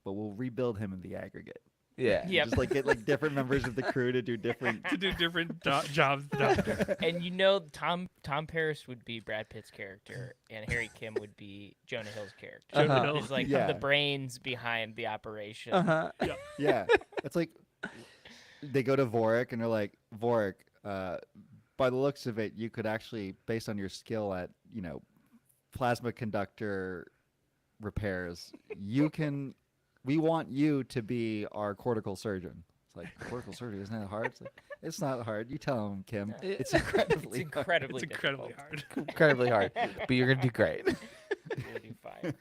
but we'll rebuild him in the aggregate. Yeah. Yep. Just like get like different members of the crew to do different. To do different jobs. Doctor. And Tom Paris would be Brad Pitt's character, and Harry Kim would be Jonah Hill's character. Uh-huh. Hill. It's like Yeah. the brains behind the operation. Uh-huh. Yeah, it's like they go to Vorik and they're like, Vorik, by the looks of it, you could actually, based on your skill at plasma conductor repairs, we want you to be our cortical surgeon. It's like, cortical surgery, isn't that hard? It's like, it's not hard. You tell him, Kim. It's incredibly It's hard. incredibly It's incredibly difficult. hard. Incredibly hard, but you're gonna do great. You're gonna do fine.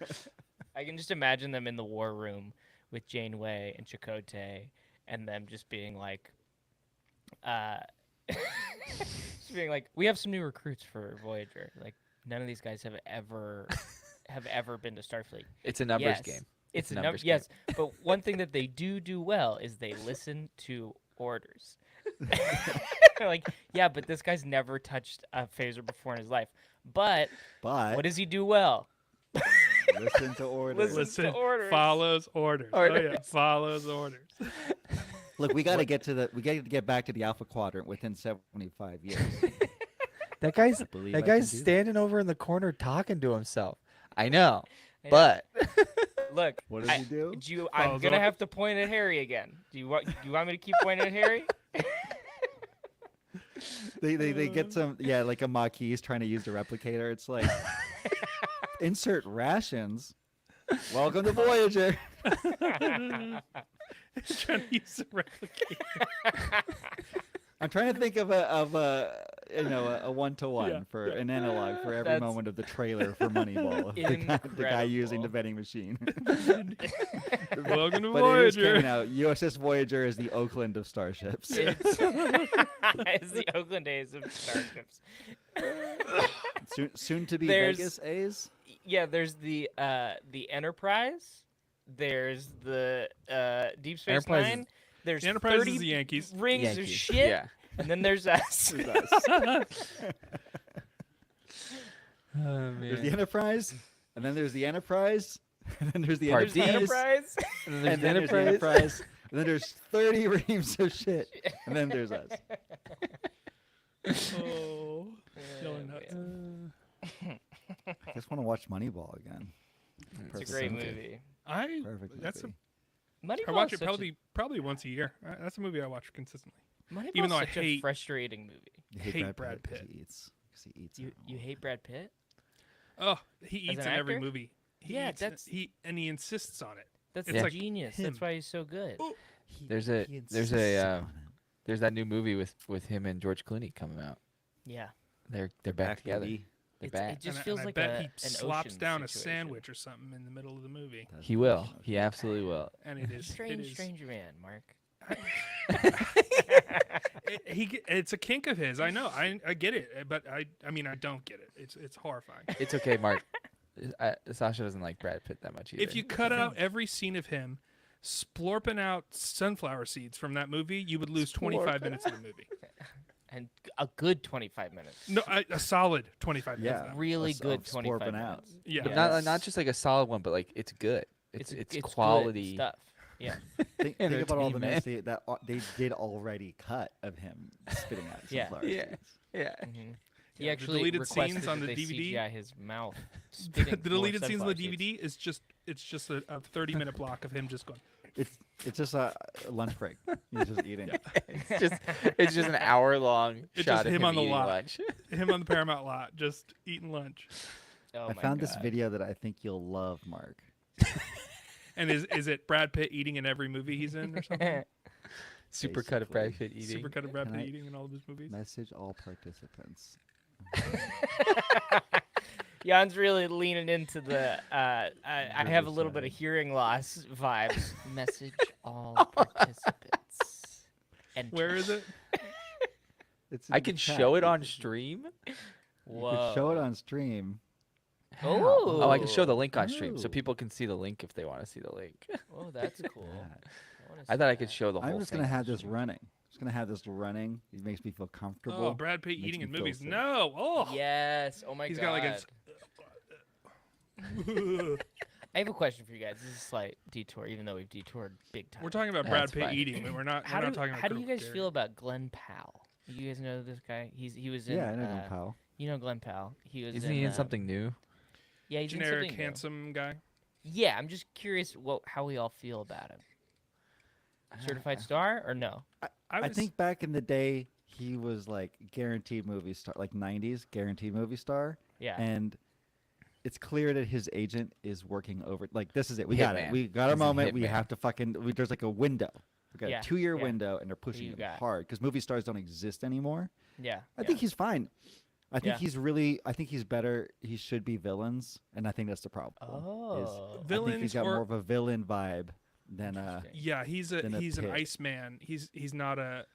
I can just imagine them in the war room with Janeway and Chakotay, and them just being like, just being like, we have some new recruits for Voyager. Like, none of these guys have ever been to Starfleet. It's a numbers Yes. game. It's a numbers number. game. Yes, but one thing that they do well is they listen to orders. They're like, yeah, but this guy's never touched a phaser before in his life. But But what does he do well? listen to orders. Listen. Listen, orders. follows orders. Oh yeah, follows orders. Look, we got to get back to the Alpha Quadrant within 75 years. That guy's believe that I guy's can do that. standing over in the corner talking to himself. I know, I know. but Look, What does he do? I'm Follows gonna orders. have to point at Harry again. Do you want me to keep pointing at Harry? They get some like a Maquis trying to use the replicator. It's like insert rations. Welcome to Voyager. He's trying to use the replicator. I'm trying to think of a one-to-one Yeah, for an analog for every That's moment of the trailer for Moneyball. The guy using the incredible. vending machine. Welcome to But it is Voyager. coming out. USS Voyager is the Oakland of starships. It's the Oakland days of starships. Soon to be There's- Vegas A's. Yeah, there's the Enterprise. There's the Deep Space Enterprise is- Nine. There's The Enterprise 30 is the Yankees. rings of Yankees. shit, Yeah. and then there's us. There's us. Oh, There's the man. Enterprise, and then there's the Enterprise, and then there's the Part There's Enterprise, the Enterprise. And then there's and the then there's the Enterprise. Enterprise, and then there's 30 reams of shit, and then there's us. Oh, yelling nuts. I just want to watch Moneyball again. It's a great Okay. movie. Perfect That's a movie. Moneyball I watch is it such probably once a year. That's a movie I watch consistently. Moneyball even is though I such a hate- frustrating movie. You hate Brad 'cause Pitt. He eats. 'Cause he eats. You it all. you hate Brad Pitt? Oh, he As eats an in every actor? movie. He Yeah, eats that's- he insists on it. That's It's like genius. him. That's why he's so good. Oh, There's He there's insists a on it. there's that new movie with him and George Clooney coming out. Yeah. They're back together. baby. They're It's- back. it just and feels I like bet a, he an slops ocean down a situation. sandwich or something in the middle of the movie, That's He will. delicious. He absolutely will. and it is Strange, it is, stranger man, Mark. It's a kink of his. I know. I get it, but I mean I don't get it. It's horrifying. It's okay, Mark. Sasha doesn't like Brad Pitt that much either. If you cut out every scene of him splorping out sunflower seeds from that movie, you would lose 25 minutes of the movie. And a good 25 minutes. No, a solid 25 minutes. Yeah. of that. Really Of good 25 splorping minutes. out. Yeah. but Yes. not just like a solid one, but like it's good. It's good quality. stuff. Yeah. Think about all the Entertainment. minutes they did already cut of him spitting out Yeah. sunflower Yeah. seeds. Yeah. hmm He Yeah, the actually deleted requested scenes on that the they DVD CGI his mouth. The spitting more deleted scenes on the sunflower DVD is just a 30-minute block of him just going. It's just a lunch break. He's just eating. It's just an hour long It's shot just of him on the eating lot. lunch. Him on the Paramount lot, just eating lunch. Oh I my found this God. video that I think you'll love, Mark. And is it Brad Pitt eating in every movie he's in or something? Super cut of Brad Pitt eating. Super cut of Brad Can Pitt I- eating in all of his movies. Message all participants. Jan's really leaning into the I have a little bit of Riverside. hearing loss vibes. Message all participants. Enter. Where is it? It's in I the can chat. show it on stream. You Whoa. can show it on stream. Oh. Oh, I can show the link on stream, so Ooh. people can see the link if they want to see the link. Oh, that's cool. Yeah. wanna I see thought I could that. show the whole I'm just thing gonna on have this stream. running. Just gonna have this running. It makes me feel comfortable. Oh, Brad Pitt Makes eating me in feel movies. safe. No. Oh. Yes. Oh my He's god. got like a. I have a question for you guys. This is a slight detour, even though we've detoured big time. We're talking about That's Brad Pitt fine. eating, but we're not. How we're do not talking about. how do you critical guys theory. feel about Glenn Powell? You guys know this guy? He was in. Yeah, I know Glenn Powell. You know Glenn Powell. He was. Isn't he in something new? Yeah, he's in Generic, something new. handsome guy. Yeah, I'm just curious how we all feel about him. Certified star or no? I was- think back in the day he was like guaranteed movie star, like '90s guaranteed movie star, Yeah. and it's clear that his agent is working over. Like this is it. We Hitman. got it. We got our He's a moment. We hitman. have to fucking. There's like a window. We got Yeah, a 2-year yeah. window, and they're pushing you him got? hard because movie stars don't exist anymore. yeah. I think he's fine. I think Yeah. he's really. I think he's better. He should be villains, and I think that's the problem. is Oh. I think Villains he's got or- more of a villain vibe than Interesting. Yeah, he's than a an pit. Iceman. He's not a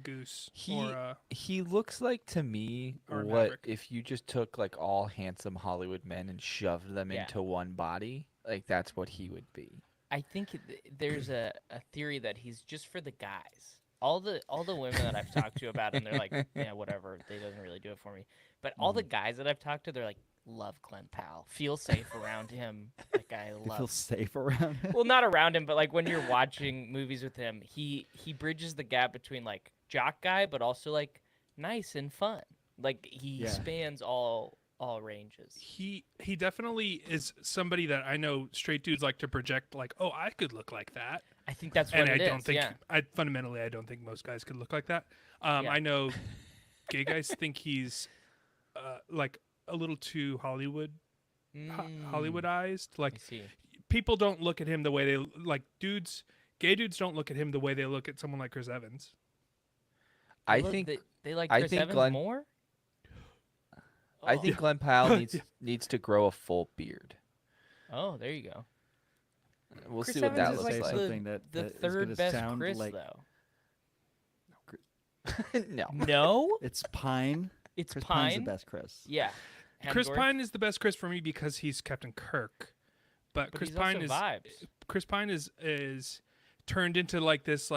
goose or a. He looks like to me Or a what maverick. if you just took like all handsome Hollywood men and shoved them Yeah. into one body. Like that's what he would be. I think there's a theory that he's just for the guys. All the women that I've talked to about him, they're like, yeah, whatever. They doesn't really do it for me. But all the guys that I've talked to, they're like, love Glenn Powell. Feel safe around him. Like I you feel love. safe around him. Well, not around him, but like when you're watching movies with him, he bridges the gap between like jock guy, but also like nice and fun. Like he Yeah. spans all ranges. He definitely is somebody that I know straight dudes like to project like, oh, I could look like that. I think that's what And it I is. don't think yeah. I don't think most guys could look like that. Yeah. I know gay guys think he's like a little too Hollywood Mm, Hollywoodized. I Like see. people don't look at him the way they like gay dudes don't look at him the way they look at someone like Chris Evans. I Look, think they like I Chris think Evans Glenn- more. I Oh. think Glenn Powell needs to grow a full beard. Oh, there you go. We'll Chris see what Evans that is looks say like. something that The is third gonna best sound Chris, like though. No. No, it's Pine. it's Chris Pine's Pine. the best Chris. Yeah, Chris Hemsworth, Pine is the best Chris for me because he's Captain Kirk. But but Chris he's Pine also is vibes. Chris Pine is turned into like this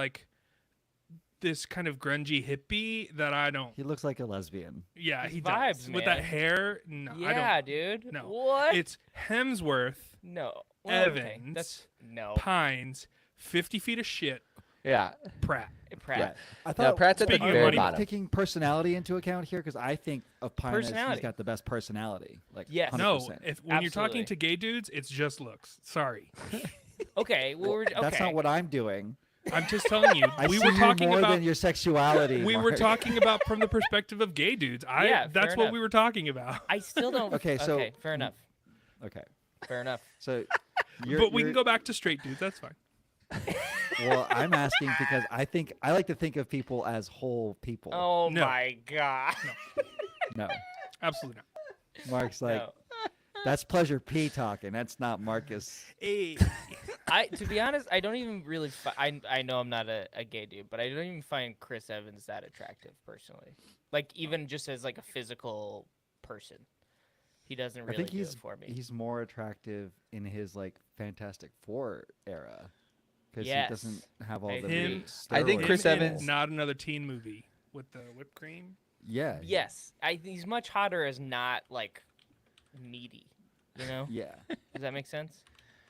kind of grungy hippie that I don't. He looks like a lesbian. Yeah, He's he vibes, does with that man. hair. No, I Yeah, don't. dude. No. What? It's Hemsworth, no. Well, okay, Evans, That's no. Pines, 50 feet of shit, Yeah. Pratt. Pratt. Yeah. I No, thought Pratt's at the Speaking of very money- bottom. taking personality into account here because I think of Pine as he's Personality. got the best personality. Like Yes. 100%. No, when you're talking Absolutely. to gay dudes, it's just looks. Sorry, Okay. Well, we're, okay. That's not what I'm doing. I'm just telling you. I we see were you talking more about. than your sexuality. We were Mark. talking about from the perspective of gay dudes. Yeah, That's fair what enough. we were talking about. I still don't. Okay, so- okay, fair enough. Okay, Fair enough. so But we can go back to straight dudes. That's fine. Well, I'm asking because I like to think of people as whole people. Oh No. my god. No, Absolutely not. Mark's like No. that's Pleasure P talking. That's not Marcus. Hey. To be honest, I don't even really. I know I'm not a gay dude, but I don't even find Chris Evans that attractive personally. Like even just as like a physical person. He doesn't I really think do it for me. he's more attractive in his like Fantastic Four era because Yes. he doesn't have all I the agree. weird I think steroid Chris Him people. in Evans- not another teen movie with the whipped cream. Yeah. Yes, he's much hotter as not like meaty. You know? Yeah. Does that make sense?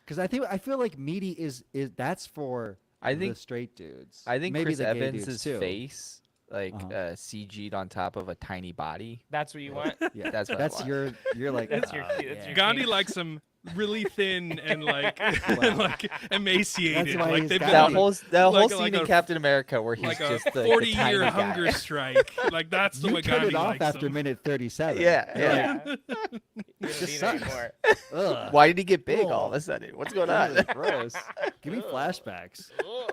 Because I feel like meaty is that's for I the think- straight dudes. I think maybe Chris the gay Evans' dudes too. face, like Uh-huh. CG'd on top of a tiny body. That's what you want. Yeah, That's what I that's want. you're like That's your- "Ah, that's yeah." your- Gandhi likes him really thin and like like emaciated. That's why Like he's they've got got That Gandhi. whole like scene a- in Captain America where he's like a just the 40-year tiny guy. hunger strike. Like that's the You way turn Gandhi it off likes after him. minute 37. Yeah, You're yeah. like, You don't This need it sucks. anymore. Ugh. Why did he get big all of a sudden? What's going on? Ugh, gross. Give me flashbacks. Oh.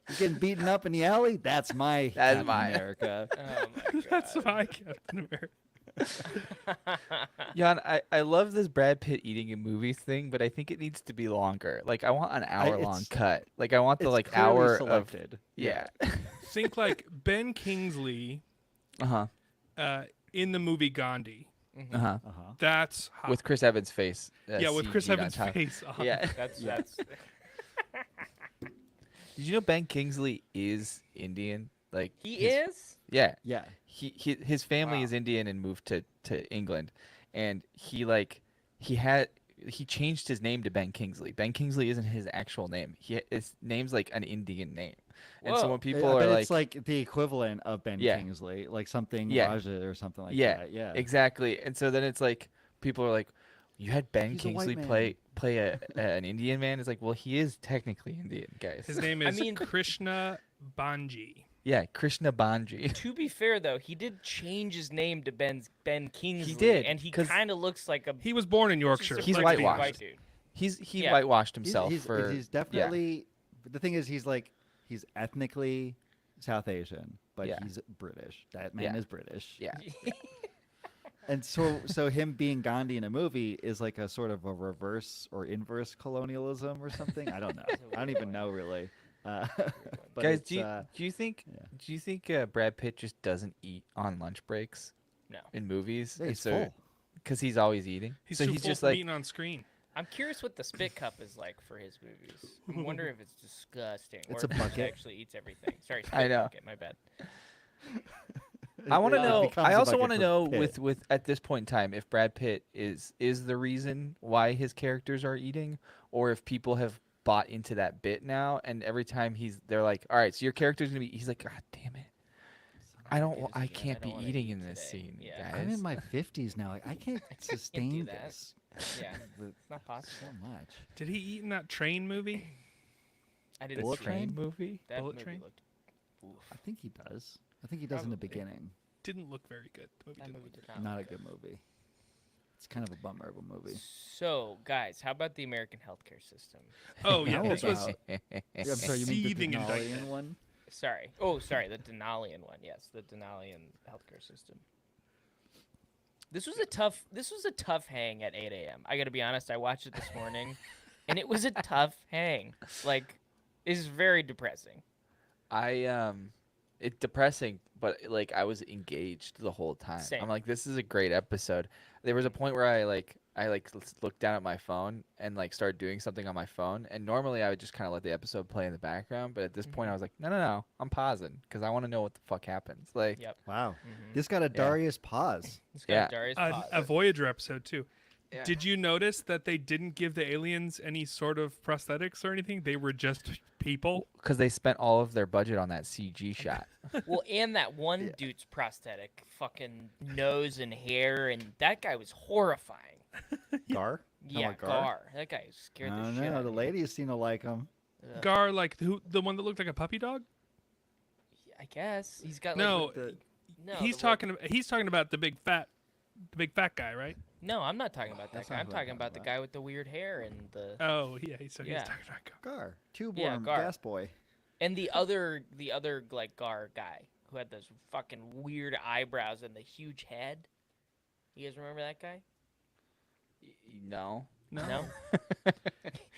You getting beaten up in the alley? That's my That's Captain mine. America. Oh my god. That's why Captain America. Jan, I love this Brad Pitt eating in movies thing, but I think it needs to be longer. Like I want an hour long it's- cut. Like I want the It's like clearly hour of selected. yeah. Think like Ben Kingsley Uh-huh. in the movie Gandhi. Uh-huh. Uh-huh. That's hot. With Chris Evans' face. yeah, with Chris CG'd on Evans' top. face. on. Yeah. That's Yeah. that's Did you know Ben Kingsley is Indian? Like he his- is? Yeah. Yeah. His family Wow. is Indian and moved to England, and he changed his name to Ben Kingsley. Ben Kingsley isn't his actual name. His name's like an Indian name, and so Whoa. when I people bet are it's like the equivalent of Ben Yeah. Kingsley, like something Yeah. Raja or something like Yeah, that. Yeah. exactly, and so then it's like people are like, you had Ben He's a white Kingsley man." play an Indian man. It's like, well, he is technically Indian, guys. His name I is mean- Krishna Banji. Yeah, Krishna Banji. To be fair though, he did change his name to Ben Kingsley. did, And he 'cause kind of looks like a He was born in just Yorkshire. a He's pretty whitewashed. white dude. He Yeah. whitewashed He's- himself for he's definitely the thing is he's ethnically South Asian, but Yeah. he's British. That man Yeah. is British. yeah. And so him being Gandhi in a movie is like a sort of a reverse or inverse colonialism or something. I don't know. It's a I don't weird even one. know really. But Guys, it's, do you think yeah. Brad Pitt just doesn't eat on lunch breaks No. in movies? he's so full. because he's always eating. He's so too he's full just from like eating on screen. I'm curious what the spit cup is like for his movies. I wonder if it's disgusting. It's or a if he bucket. actually eats everything. Sorry, I spit know. bucket, my bad. I want to It know. becomes I a also bucket want to for know Pitt. with at this point in time if Brad Pitt is the reason why his characters are eating, or if people have bought into that bit now, and every time they're like, all right, so your character's gonna be. He's like, God damn it, I don't. Yes, I yeah, can't I be don't wanna eating eat in this today. scene, Yeah. guys. I'm in my 50s now. Like, I can't sustain that. this Yeah, with it's not possible. so much. Did he eat in that train movie? I The didn't Bullet see train it. Train? movie. That Bullet movie Train? looked. Oof. I think he does. I think he does in the Probably. beginning. Didn't look very good. The movie That didn't movie look did not. Not a look good movie. It's kind of a bummer of a movie. So, guys, how about the American healthcare system? Oh yeah, How this was about- Yeah, I'm sorry, you mean the Seething Denalian indictment. one? Sorry. Oh, sorry, the Denalian one. Yes, the Denalian healthcare system. This was a tough hang at 8 a.m. I got to be honest. I watched it this morning, and it was a tough hang. Like, it's very depressing. It's depressing, but like I was engaged the whole time. Same. I'm like, this is a great episode. There was a point where I looked down at my phone and like started doing something on my phone, and normally I would just kind of let the episode play in the background, but at this point I was like, no, I'm pausing because I want to know what the fuck happens. Like, Yep. Wow. Mhm. This got a Darius pause. It's got Yeah. Darius a Paz. Voyager episode too. Yeah. Did you notice that they didn't give the aliens any sort of prosthetics or anything? They were just people. because they spent all of their budget on that CG shot. Well, and that one dude's prosthetic, fucking nose and hair, and that guy was horrifying. Gar? Yeah, like Gar? Gar. That guy scared I the don't shit know. out The of me. ladies seem to like him. Ugh. Gar, like the one that looked like a puppy dog. I guess he's got No, like no. he's the one- talking about the big fat guy, right? No, I'm not talking about that That's guy. not I'm who I'm talking talking about the about. guy with the weird hair and the Oh yeah, he's Yeah. talking about Gar. Gar. Tube Yeah, worm. Gar. Gas boy. the other like Gar guy who had those fucking weird eyebrows and the huge head. You guys remember that guy? No. No.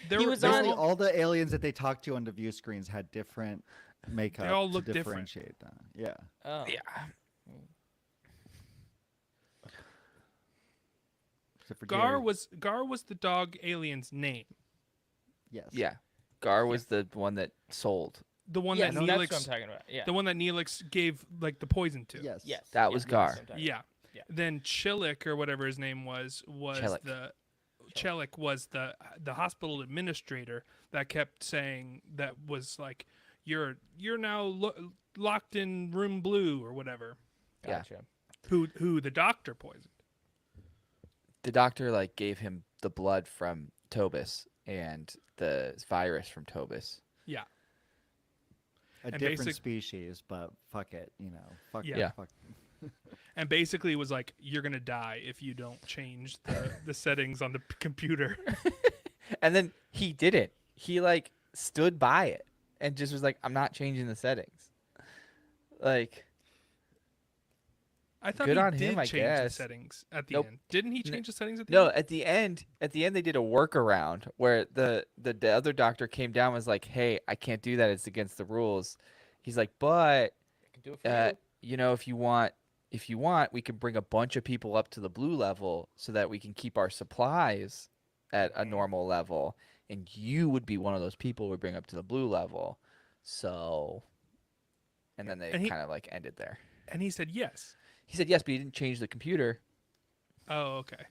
There He were- was there on- Basically, were- all the aliens that they talked to on the view screens had different makeup all to look different. differentiate them. Yeah. Oh. Yeah. Except for Gar Jerry. was the dog alien's name. Yes. Yeah, Gar was the one that sold. The one Yes, that that's what I'm Neelix, talking about. Yeah. the one that Neelix gave like the poison to. Yes. Yes. That yeah, was that's Gar. what I'm talking Yeah. about. Yeah. Then Chilik or whatever his name was Chelik. the Chelik was the hospital administrator that kept saying that was like you're now locked in room blue or whatever. Yeah. Gotcha. Who the doctor poisoned. The doctor like gave him the blood from Tobis and the virus from Tobis. Yeah. A And different basic- species, but fuck it, fuck Yeah. it, Yeah. fuck. And basically was like you're gonna die if you don't change the settings on the computer. And then he didn't. He like stood by it and just was like, I'm not changing the settings. Like, I thought Good he on did him, I change the guess. settings at the Nope. end. Didn't he change the settings at the no, end? at the end they did a workaround where the other doctor came down and was like, hey, I can't do that. It's against the rules. He's like, but I can do it for you. if you want, we can bring a bunch of people up to the blue level so that we can keep our supplies at a normal level, and you would be one of those people we bring up to the blue level. So, and then they And he- kind of like ended there. And he said yes. He said yes, but he didn't change the computer. Oh, okay.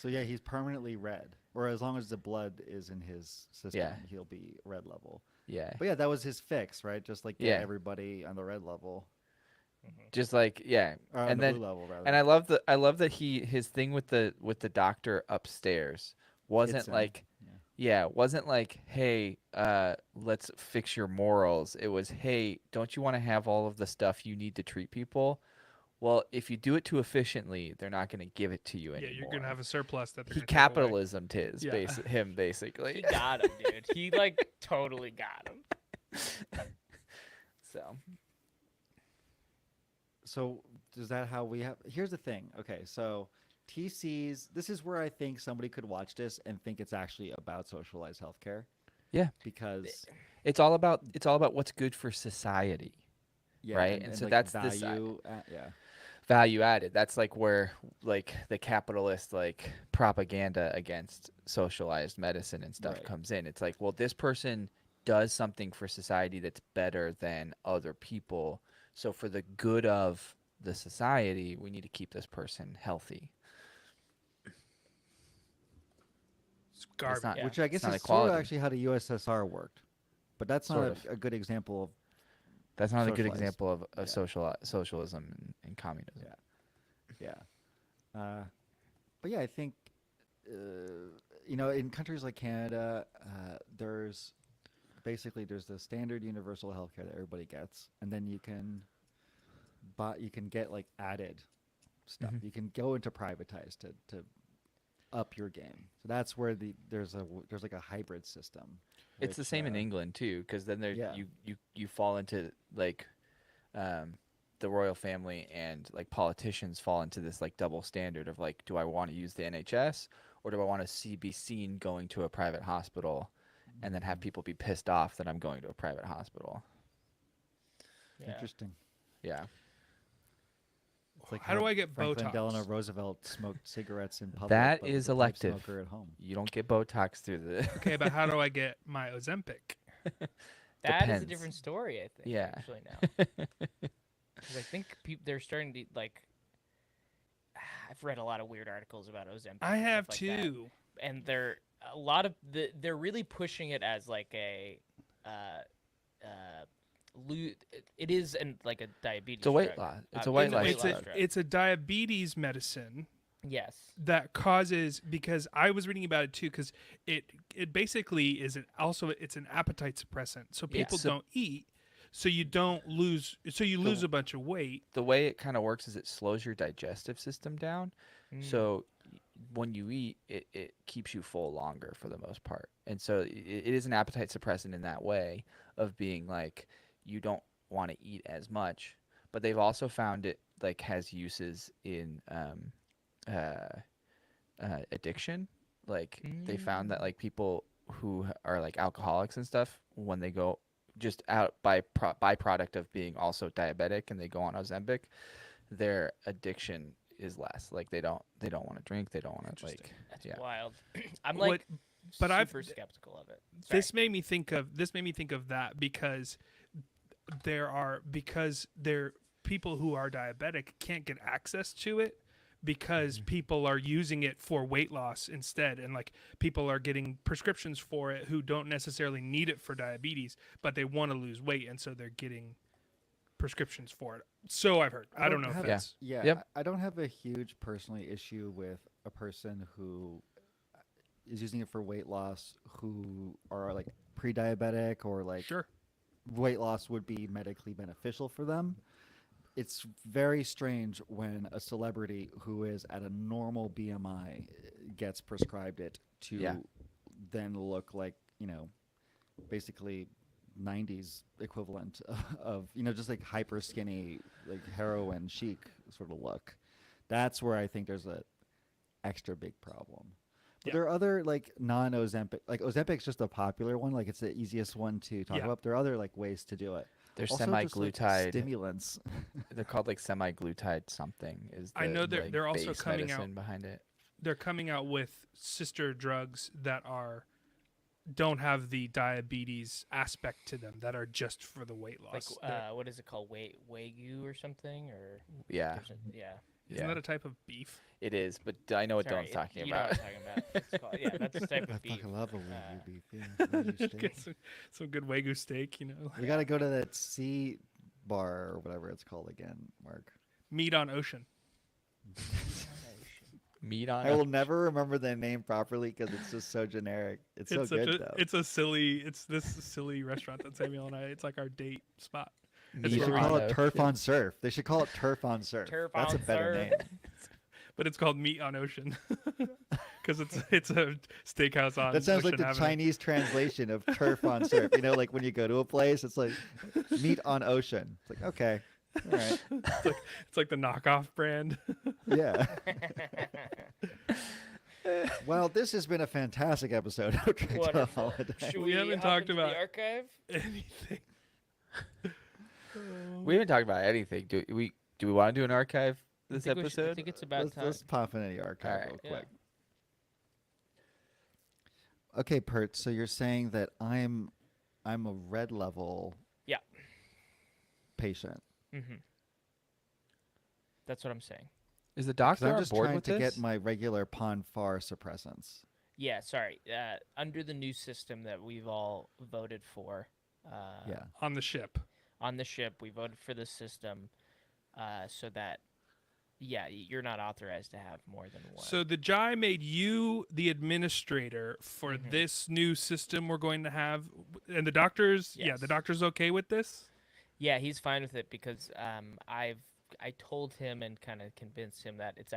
So yeah, he's permanently red, or as long as the blood is in his system, Yeah. he'll be red level. Yeah, But yeah, that was his fix, right? Just like get Yeah. everybody on the red level, just like or on and the then blue level rather. and I love that his thing with the doctor upstairs wasn't Hits him, like wasn't like, hey, let's fix your morals. It was, hey, don't you want to have all of the stuff you need to treat people? Well, if you do it too efficiently, they're not going to give it to you Yeah, anymore. you're gonna have a surplus that they're he gonna take away. capitalism tis Yeah. him He basically. got him, dude. He like totally got him. So So is that how we have? Here's the thing. Okay, so TCs. This is where I think somebody could watch this and think it's actually about socialized healthcare. Yeah. Because it's all about what's good for society. yeah, Right, and so like, that's the side. value. Yeah. Value added. That's like where like the capitalist like propaganda against socialized medicine and stuff Right. comes in. It's like, well, this person does something for society that's better than other people. So for the good of the society, we need to keep this person healthy. It's garbage. not- Yeah. Which I guess not is sort of equality. actually how the USSR worked, but that's Sort not of. a good example of That's not a good Socialized. example of Yeah. socialism and communism. Yeah. But yeah, I think in countries like Canada, there's the standard universal healthcare that everybody gets, and then you can get like added stuff. Mhm. You can go into privatized to up your game. So that's where there's like a hybrid system. It's the which, same in England too, because then there Yeah. you fall into like the royal family and like politicians fall into this like double standard of like, do I want to use the NHS or do I want to be seen going to a private hospital and then have people be pissed off that I'm going to a private hospital? Yeah. Interesting. Yeah. It's like How do I get Franklin Botox? Delano Roosevelt smoked cigarettes in public. That but is was a pipe elective. Smoker at home. You don't get Botox through the Okay, but how do I get my Ozempic? That is a Depends. different story, I think. Yeah. Actually, now. 'Cause I think they're starting to like. I've read a lot of weird articles about Ozempic. I and have stuff like that, too. and they're they're really pushing it as like a. It is like a diabetes. It's a weight drug. loss. It's Uh, a weight it's a loss weight It's drug. loss a drug. it's a diabetes medicine Yes. that causes, because I was reading about it too, because it basically is it's an appetite suppressant, so Yeah. people So- don't eat, so you lose a bunch of weight. The way it kind of works is it slows your digestive system down. Mm. So when you eat, it keeps you full longer for the most part. And so it is an appetite suppressant in that way of being like, you don't want to eat as much. But they've also found it like has uses in addiction. Like they found that like people who are like alcoholics and stuff, when they go just out byproduct of being also diabetic and they go on Ozempic, their addiction is less. Like they don't want to drink. They don't want to Interesting. That's yeah. wild. I'm What- like but I've- super skeptical of it. This made me think of that because there people who are diabetic can't get access to it because people are using it for weight loss instead, and like people are getting prescriptions for it who don't necessarily need it for diabetes, but they want to lose weight, and so they're getting prescriptions for it. So I've heard. I don't know if have- that's Yeah, Yep. I don't have a huge personally issue with a person who is using it for weight loss who are like pre-diabetic or like sure. weight loss would be medically beneficial for them. It's very strange when a celebrity who is at a normal BMI gets prescribed it to Yeah. then look like, basically 90s equivalent of, just like hyper skinny, like heroin chic sort of look. That's where I think there's a extra big problem. But Yeah. there are other like non-Ozempic, like Ozempic's just a popular one, like it's the easiest one to talk Yeah. about. There are other like ways to do it. There's Also just, like, semi-glutide. stimulants. They're called like semi-glutide something. Is the, I know they're- like, they're also base coming out- medicine behind it. They're coming out with sister drugs that don't have the diabetes aspect to them, that are just for the weight Like loss. They're- what is it called? Wagyu or something? Or Yeah, there's yeah. Isn't yeah. that a type of beef? It is, but I know what Sorry, Dylan's talking you know about. what I'm talking about. It's called, yeah, that's a type I of beef. fucking love a Uh, Wagyu beef. Yeah, Wagyu steak. Get some good Wagyu steak, We got to go to that sea bar or whatever it's called again, Mark. Meat on ocean. Meat on I it. will never remember the name properly because it's just so generic. It's so good though. It's this silly restaurant that Samuel and I. It's like our date spot. They Meat should where call on it ocean. Turf on Surf. They should call it Turf on Surf. Turf That's a on better Surf. name. But it's called Meat on Ocean because it's a steakhouse on. That sounds like Ocean the Avenue. Chinese translation of Turf on Surf. Like when you go to a place, it's like meat on ocean. It's like, okay, all right, It's like the knockoff brand. yeah. Well, this has been a fantastic episode of Trek to Wonderful. Holodeck. Should We we haven't hop talked into about- the archive? Anything. We haven't talked about anything. Do we want to do an archive this I think we should- I episode? think it's about time. Let's pop into the archive All right. real Yeah. quick. Okay, Pert. So you're saying that I'm a red level Yeah. patient. Mm-hmm. That's what I'm saying. Is the 'Cause doctor I'm on just board trying with to this? get my regular Pon-Far suppressants. Yeah, sorry. Under the new system that we've all voted for, Yeah. On the ship. on the ship, we voted for this system so that, yeah, you're not authorized to have more than one. So the Jai made you the administrator for Mhm. this new system we're going to have, and the doctors. Yeah, Yes. the doctor's okay with this. Yeah, he's fine with it because I told him and kind of convinced him that this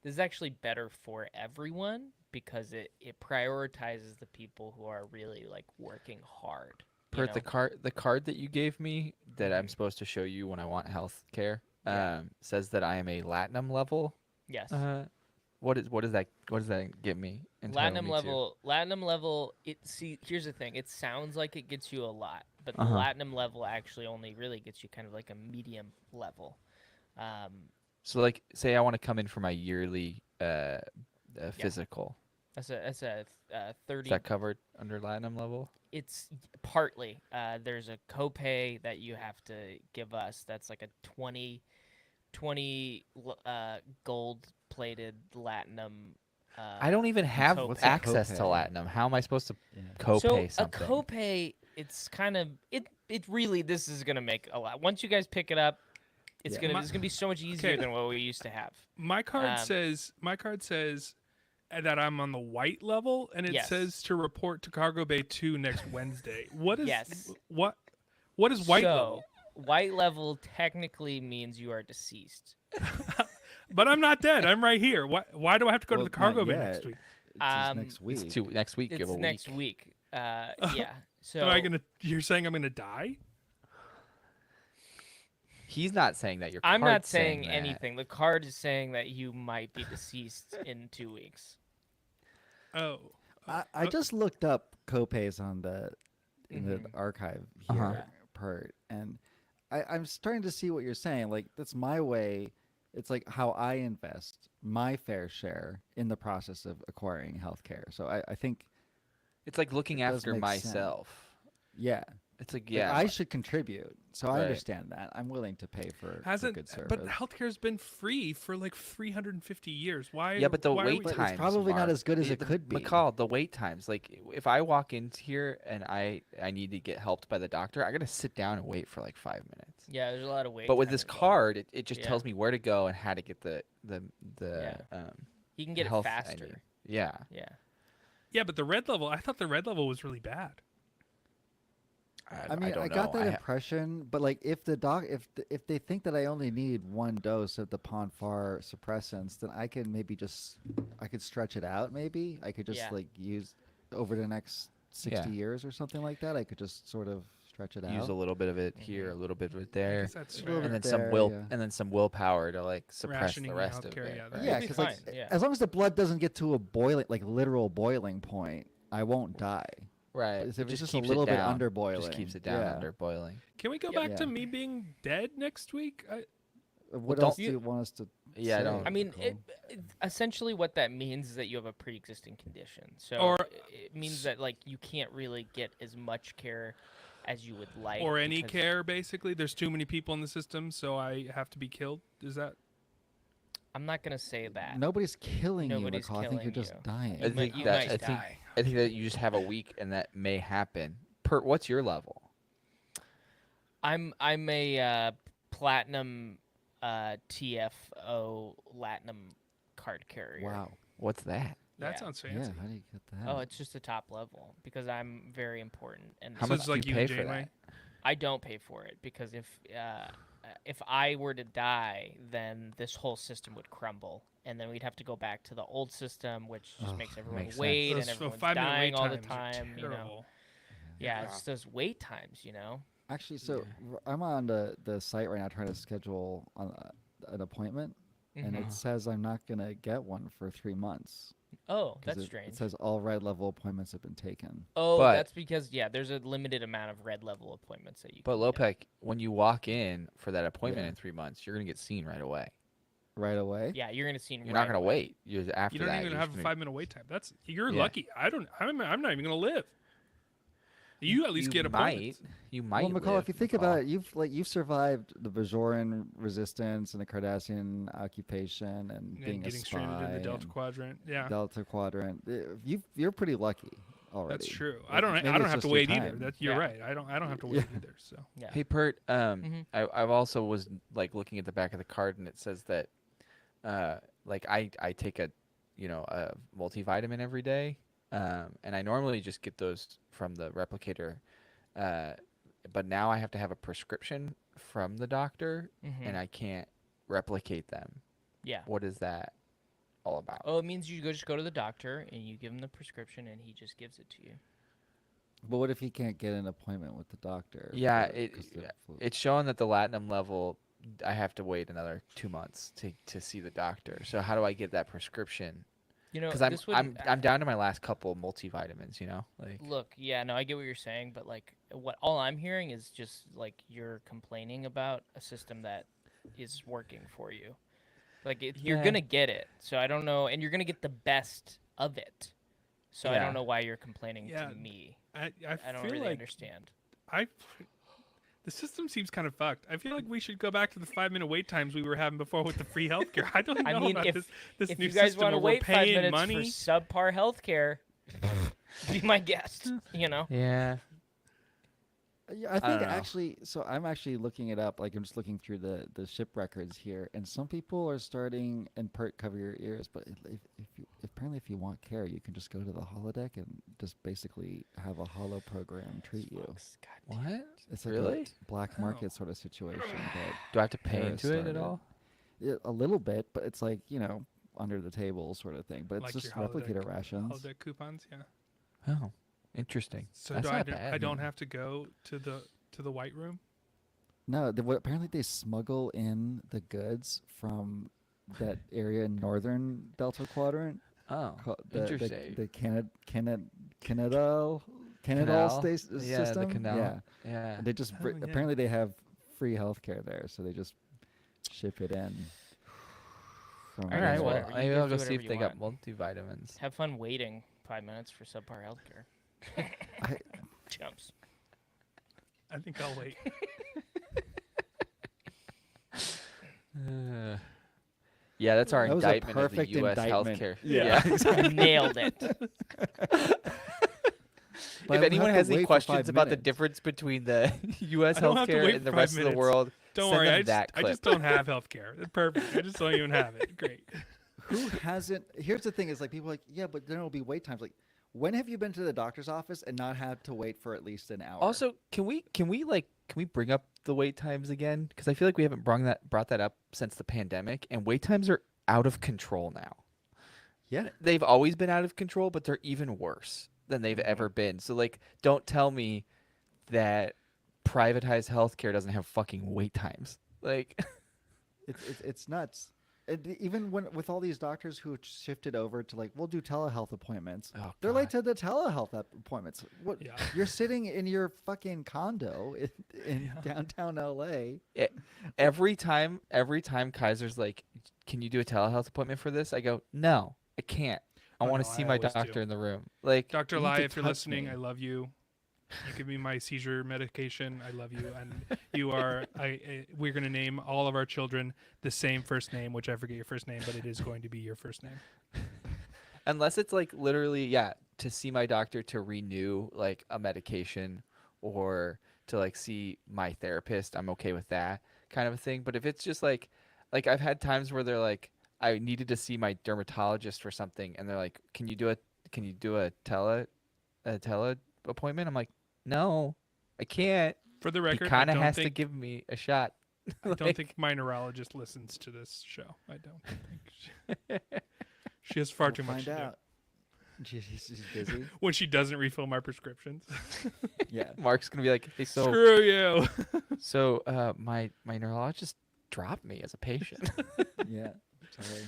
is actually better for everyone because it prioritizes the people who are really like working hard. you Per know? the card that you gave me that I'm supposed to show you when I want health care Yeah. says that I am a latinum level. Yes. What does that get me? entitle me to? Latinum level. Here's the thing. It sounds like it gets you a lot, but the Uh-huh. Latinum level actually only really gets you kind of like a medium level. So like, say I want to come in for my yearly physical. That's a 30. Is that covered under latinum level? It's partly. There's a copay that you have to give us. That's like a 20 gold-plated Latinum. I don't even have What's a access to copay? latinum. How am I supposed to Yeah. copay So something? a copay, it's kind of it. It really this is gonna make a lot. Once you guys pick it up, it's Yeah. gonna be so much easier Okay. than what we used to have. My card Um, says that I'm on the white level, and it Yes. says to report to Cargo Bay 2 next Wednesday. What is Yes. what is white so, level? White level technically means you are deceased. But I'm not dead. I'm right here. Why do I have to go Well, to the Cargo not Bay yet. next week? It's just next It's week. Next week. Give It's a next week. week. Yeah. So You're saying I'm gonna die? He's not saying that. Your I'm not card's saying that. anything. The card is saying that you might be deceased in 2 weeks. Oh. I just looked up copays on in the Mhm. archive Uh-huh. here, Pert, and I'm starting to see what you're saying. Like that's my way It's like how I invest my fair share in the process of acquiring healthcare. So I think It's like looking it does after make sense. myself. Yeah. It's like, Like, yeah, I should contribute. So I Right. understand that. I'm willing to pay for Hasn't good service. but healthcare's been free for like 350 years. Why? yeah, but the why are wait we- But it's times, probably not Mark, as good as the- it the- could be. McCall, the wait times. Like, if I walk into here and I need to get helped by the doctor, I gotta sit down and wait for like 5 minutes. Yeah, there's a lot of weight. But with time this involved. card, it just Yeah. tells me where to go and how to get the Yeah. You can get it health I faster. need. Yeah. Yeah. Yeah, but the red level. I thought the red level was really bad. I mean, don't I got know. that impression, but like if if they think that I only need one dose of the Ponfar suppressants, then I can maybe I could stretch it out. Maybe I could just Yeah. like use over the next 60 Yeah. years or something like that. I could just sort of stretch it use out. a little bit of it here, a little bit of it there, guess that's A little fair. and then bit some there, will, yeah. and then some willpower to like suppress Rationing the the rest of healthcare, it. yeah, right? that- Yeah, You'll be because like fine, yeah. as long as the blood doesn't get to a boiling, like literal boiling point, I won't die. Right. If It it's just a keeps it little bit down. under boiling, Just keeps it down yeah. under boiling. Can we go Yep. back to Yeah. me being dead next week? What don't else do you- you want us to? Yeah, I say, don't- I mean, Nicole? essentially what that means is that you have a pre-existing condition. So Or- it means that like you can't really get as much care as you would like. Or any because- care, basically. There's too many people in the system, so I have to be killed. Is that? I'm not gonna say that. Nobody's killing Nobody's you, Nicole. I think you're killing just you. dying. You might- you might die. I think that you just have a week, and that may happen. What's your level? I'm a platinum TFO Latinum card carrier. Wow. What's that? That Yeah. sounds Yeah. fancy. How do you get that? Oh, it's just a top level because I'm very important. And How So much it's do like you you pay and for Janeway? that? I don't pay for it because if I were to die, then this whole system would crumble, and then we'd have to go back to the old system, which just Ugh, makes everyone makes sense. wait and Those everyone's 5-minute dying wait all the times are time. You know, terrible. yeah, it's those wait times. You know, Actually, so I'm on the site right now trying to schedule an appointment, and Mhm. it says I'm not gonna get one for 3 months. Oh, 'cause that's it strange. says all red level appointments have been taken. Oh, But- that's because there's a limited amount of red level appointments that you. But can get. Lopek, when you walk in for that appointment Yeah. in 3 months, you're gonna get seen right away. Right away. Yeah, you're gonna see. You're not gonna wait. You're after You don't that. even you're have just a gonna- 5-minute wait time. You're Yeah. lucky. I'm not even gonna live. You at least get appointments. You might. Well, McCall, live, if you think McCall. about it, you've survived the Bajoran resistance and the Cardassian occupation and And being a getting spy stranded in the Delta and Quadrant. Yeah, Delta Quadrant. You're pretty lucky already. that's true. Like, I don't maybe have it's to just your wait either. time. You're Yeah. right. I don't have to wait either. So Yeah. Hey, Pert. Mhm. I've also was like looking at the back of the card, and it says that, like I take a multivitamin every day, and I normally just get those from the replicator, but now I have to have a prescription from the doctor, Mhm. and I can't replicate them. Yeah. What is that all about? Oh, it means you just go to the doctor and you give him the prescription and he just gives it to you. But what if he can't get an appointment with the doctor? Yeah, for- 'cause the flu- It's showing that the Latinum level, I have to wait another 2 months to see the doctor. So how do I get that prescription? You know, Because this would, I'm down to my last couple multivitamins. Like Look, yeah, no, I get what you're saying, but like, all I'm hearing is just like you're complaining about a system that is working for you. Like, you're Yeah. gonna get it, so I don't know, and you're gonna get the best of it. So I Yeah. don't know why you're complaining Yeah, to me. I I don't feel really like understand. the system seems kind of fucked. I feel like we should go back to the 5-minute wait times we were having before with the free healthcare. I don't know I mean, about if this if new you guys system want to where we're wait 5 paying minutes money. for subpar healthcare, be my guest. You know. yeah, Yeah, I think don't know. actually. So I'm actually looking it up. Like I'm just looking through the ship records here, and some people are starting and cover your ears. But apparently if you want care, you can just go to the holodeck and just basically have a holo program treat you. what? It's like Really? a black market sort of situation. But Do I have to pay Paris into it at started. all? yeah, a little bit, but it's like under the table sort of thing. But it's Like just your replicator rations. holodeck coupons, yeah. Oh, interesting. So That's do I, not don't, bad. I don't have to go to the white room. No, apparently they smuggle in the goods from that area in northern Delta Quadrant. Oh, The interesting. Canadal Canal? system. Yeah, the canal. Yeah, Yeah. they just Oh, yeah. apparently they have free healthcare there, so they just ship it in. from All Alright, right, it's well, whatever. You maybe guys I'll do go see whatever if you they got want. multivitamins. Have fun waiting 5 minutes for subpar healthcare. I, Chumps. I think I'll wait. Yeah, that's our That was a indictment of the perfect U.S. indictment. healthcare. Yeah. Nailed it. But I If would anyone have to has any wait for questions 5 about the minutes. difference between the U.S. I don't have to healthcare wait and the for rest 5 of the minutes. world, Don't send worry, them I that clip. just don't have healthcare. That's perfect. I just don't even have it. Great. Who hasn't? Here's the thing: is like people are like, yeah, but then it'll be wait times. Like, when have you been to the doctor's office and not had to wait for at least an hour? Also, can we bring up the wait times again? Because I feel like we haven't brought that up since the pandemic, and wait times are out of control now. yeah, They've always been out of control, but they're even worse than they've ever been. So like, don't tell me that privatized healthcare doesn't have fucking wait times. Like, it's nuts. And even when with all these doctors who shifted over to like, we'll do telehealth appointments. Oh, They're late God. to the telehealth appointments. What? Yeah. You're sitting in your fucking condo in downtown LA. every time Kaiser's like, "Can you do a telehealth appointment for this?" I go, "No, I can't. I Oh, want no, to see I my always doctor do. in the room." Like, Dr. You Lai, need to if you're touch listening, me. I love you. You give me my seizure medication. I love you, and you are. We're gonna name all of our children the same first name, which I forget your first name, but it is going to be your first name. unless it's like literally, yeah, to see my doctor to renew like a medication or to like see my therapist, I'm okay with that kind of a thing. But if it's just like I've had times where they're like, I needed to see my dermatologist for something, and they're like, can you do a tele appointment? I'm like, no, I can't. For the He record, I kind of don't has to think give me a shot. I don't Like- think my neurologist listens to this show. I don't think she has far We'll too much find to out. She's busy. do when she doesn't refill my prescriptions. Yeah. Mark's gonna be like, hey, Screw you. my neurologist dropped me as a patient. Yeah. Sorry.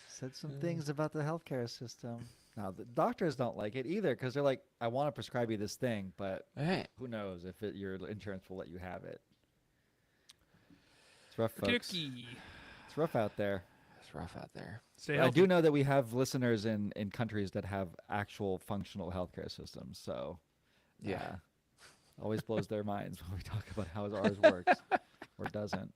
Said some things about the healthcare system. Now the doctors don't like it either because they're like, I want to prescribe you this thing, but Right. who knows if your insurance will let you have it. It's rough, folks. Dookie. It's rough out there. It's rough out there. Stay I healthy. do know that we have listeners in countries that have actual functional healthcare systems. So, Yeah. always blows their minds when we talk about how ours works or doesn't.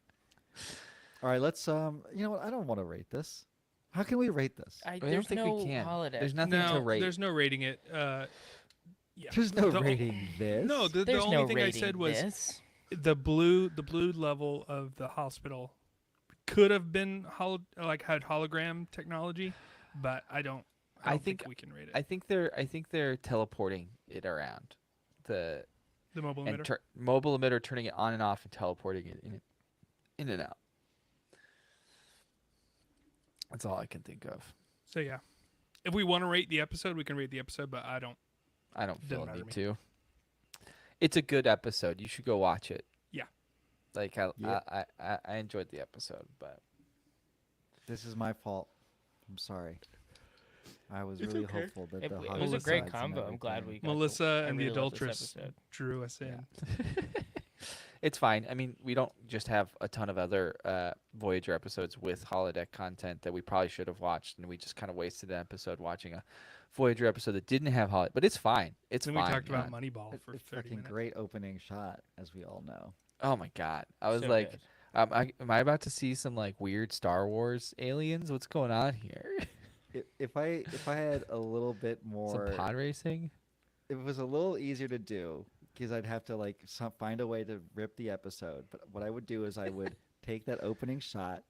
All right, let's. You know what? I don't want to rate this. How can we rate this? I don't There's think no we can. holiday. There's nothing no, to rate. there's no rating it. Yeah. There's no The- rating this. No, the There's only no thing I rating said was this. the blue level of the hospital could have been had hologram technology, but I don't think we can rate it. I think they're teleporting it around the The mobile and emitter. mobile emitter, turning it on and off and teleporting it in and out. That's all I can think of. So yeah, if we want to rate the episode, we can rate the episode, but I don't. I don't feel Doesn't a matter need to to. It's a good episode. You should go watch it. Yeah. Like Yeah. I enjoyed the episode, but This is my fault. I'm sorry. I was It's really okay. hopeful that It, the it hot was a Melissa great sides and combo. I'm glad everything- we got Melissa I and really the love this adulteress episode. drew us in. it's fine. I mean, we don't just have a ton of other Voyager episodes with holodeck content that we probably should have watched, and we just kind of wasted an episode watching a Voyager episode that didn't have holodeck. But it's fine. It's Then fine. we talked about yeah. Moneyball for A 30 fucking minutes. great opening shot, as we all know. Oh my god! I was So like, good. am I about to see some like weird Star Wars aliens? What's going on here? If I had a little bit more, Some pod racing? it was a little easier to do because I'd have to like find a way to rip the episode. But what I would do is I would take that opening shot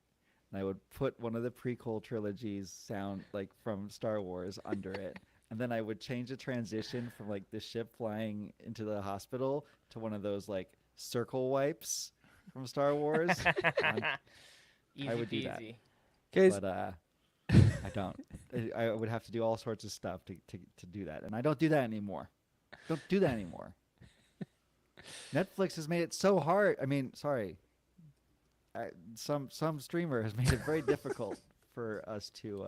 and I would put one of the prequel trilogies sound like from Star Wars under it. And then I would change the transition from like the ship flying into the hospital to one of those like circle wipes from Star Wars. Easy would do that. peasy. Guys, But I don't. I would have to do all sorts of stuff to do that, and I don't do that anymore. Don't do that anymore. Netflix has made it so hard. I mean, sorry. Some streamer has made it very difficult for us to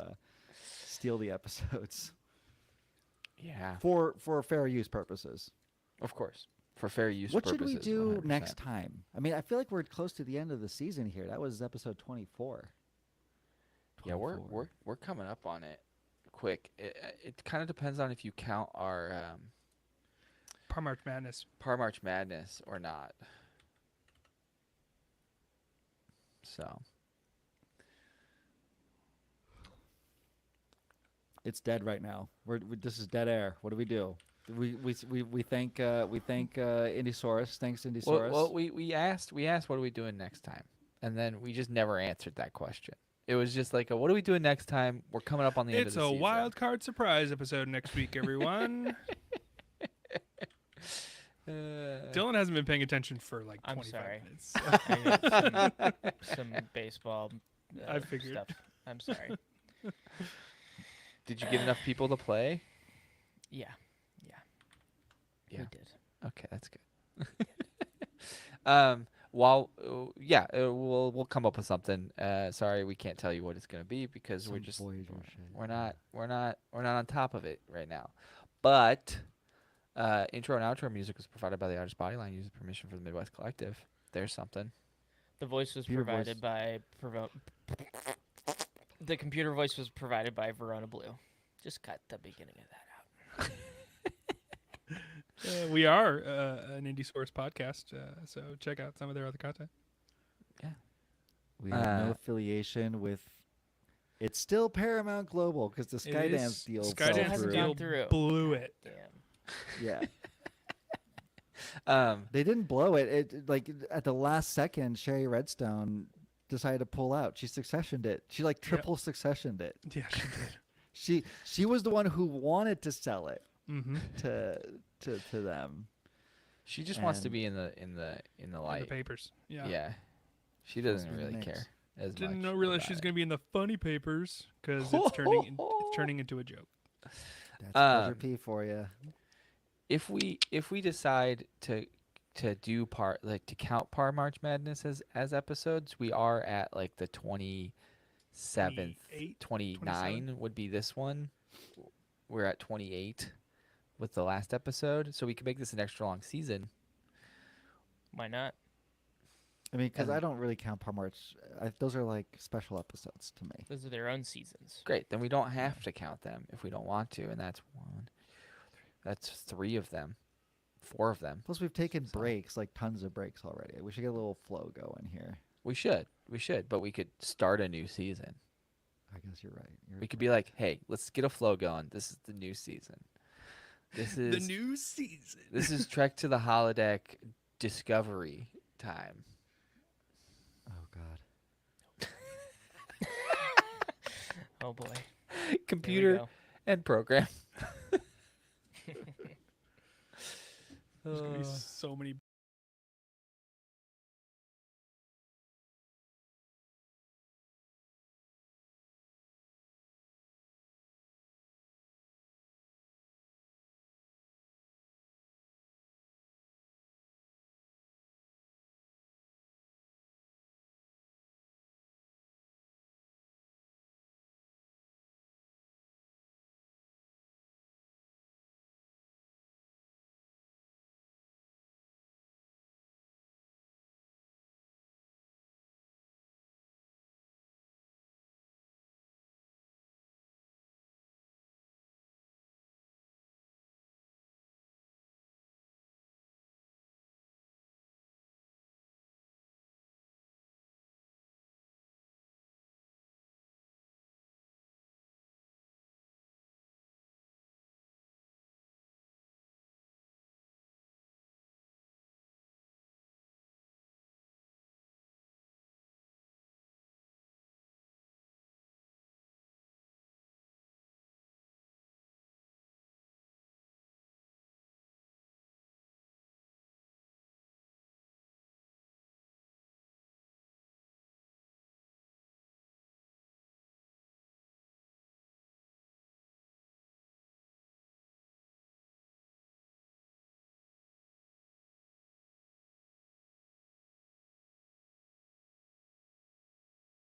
steal the episodes yeah, for fair use purposes. of course, for fair use What should purposes. we do 100%. next time? I mean, I feel like we're close to the end of the season here. That was episode 24. Yeah, we're 24. we're coming up on it quick. It kind of depends on if you count our Par March Madness. March Madness or not. So It's dead right now. This is dead air. What do? We thank Indiesaurus. Thanks Indiesaurus. well, we asked what are we doing next time, and then we just never answered that question. It was just like, what are we doing next time? We're coming up on the end It's of the a season. wild card surprise episode next week, everyone. Dylan hasn't been paying attention for like I'm 25 sorry. minutes. I need some baseball I figured. stuff. I'm sorry. Did you get enough people to play? Yeah. Yeah. We did. Okay, that's good. We'll come up with something. Sorry, we can't tell you what it's gonna be because Some we're just Voyager shit. we're not on top of it right now. But intro and outro music was provided by the Artist Bodyline using permission from the Midwest Collective. There's something. The voice was Computer voice. provided by the computer voice was provided by Verona Blue. Just cut the beginning of that out. We are an Indie Source podcast, so check out some of their other content. We have no affiliation with. It's still Paramount Global because the It Skydance is- deal Skydance fell hasn't through. gone deal through. blew it. Damn. Yeah, they didn't blow it. It like at the last second, Sherry Redstone decided to pull out. She successioned it. She like triple successioned it. Yeah, she did. She was the one who wanted to sell it Mm-hmm. to them. She just wants to And- be in the The light. papers. Yeah. Yeah. She doesn't be in the really mix. care as Didn't much. realize about she's it. going to be in the funny papers because it's turning into a joke. That's Pleasure Um, P for you. If we decide to do to count Par March Madness as episodes, we are at like the 27th, 28, 29 27? would be this one. We're at 28 with the last episode, so we can make this an extra long season. Why not? I mean, because and- I don't really count Par March. Those are like special episodes to me. Those are their own seasons. Great, then we don't have to count them if we don't want to, and that's that's 3 of them, 4 of them. Plus, we've taken So- breaks, like tons of breaks already. We should get a little flow going here. We should, but we could start a new season. I guess you're right. We could be like, hey, let's get a flow going. This is the new season. This is The new season. this is Trek to the Holodeck Discovery time. Oh God. Oh boy. Computer go. and program. There's going to be so many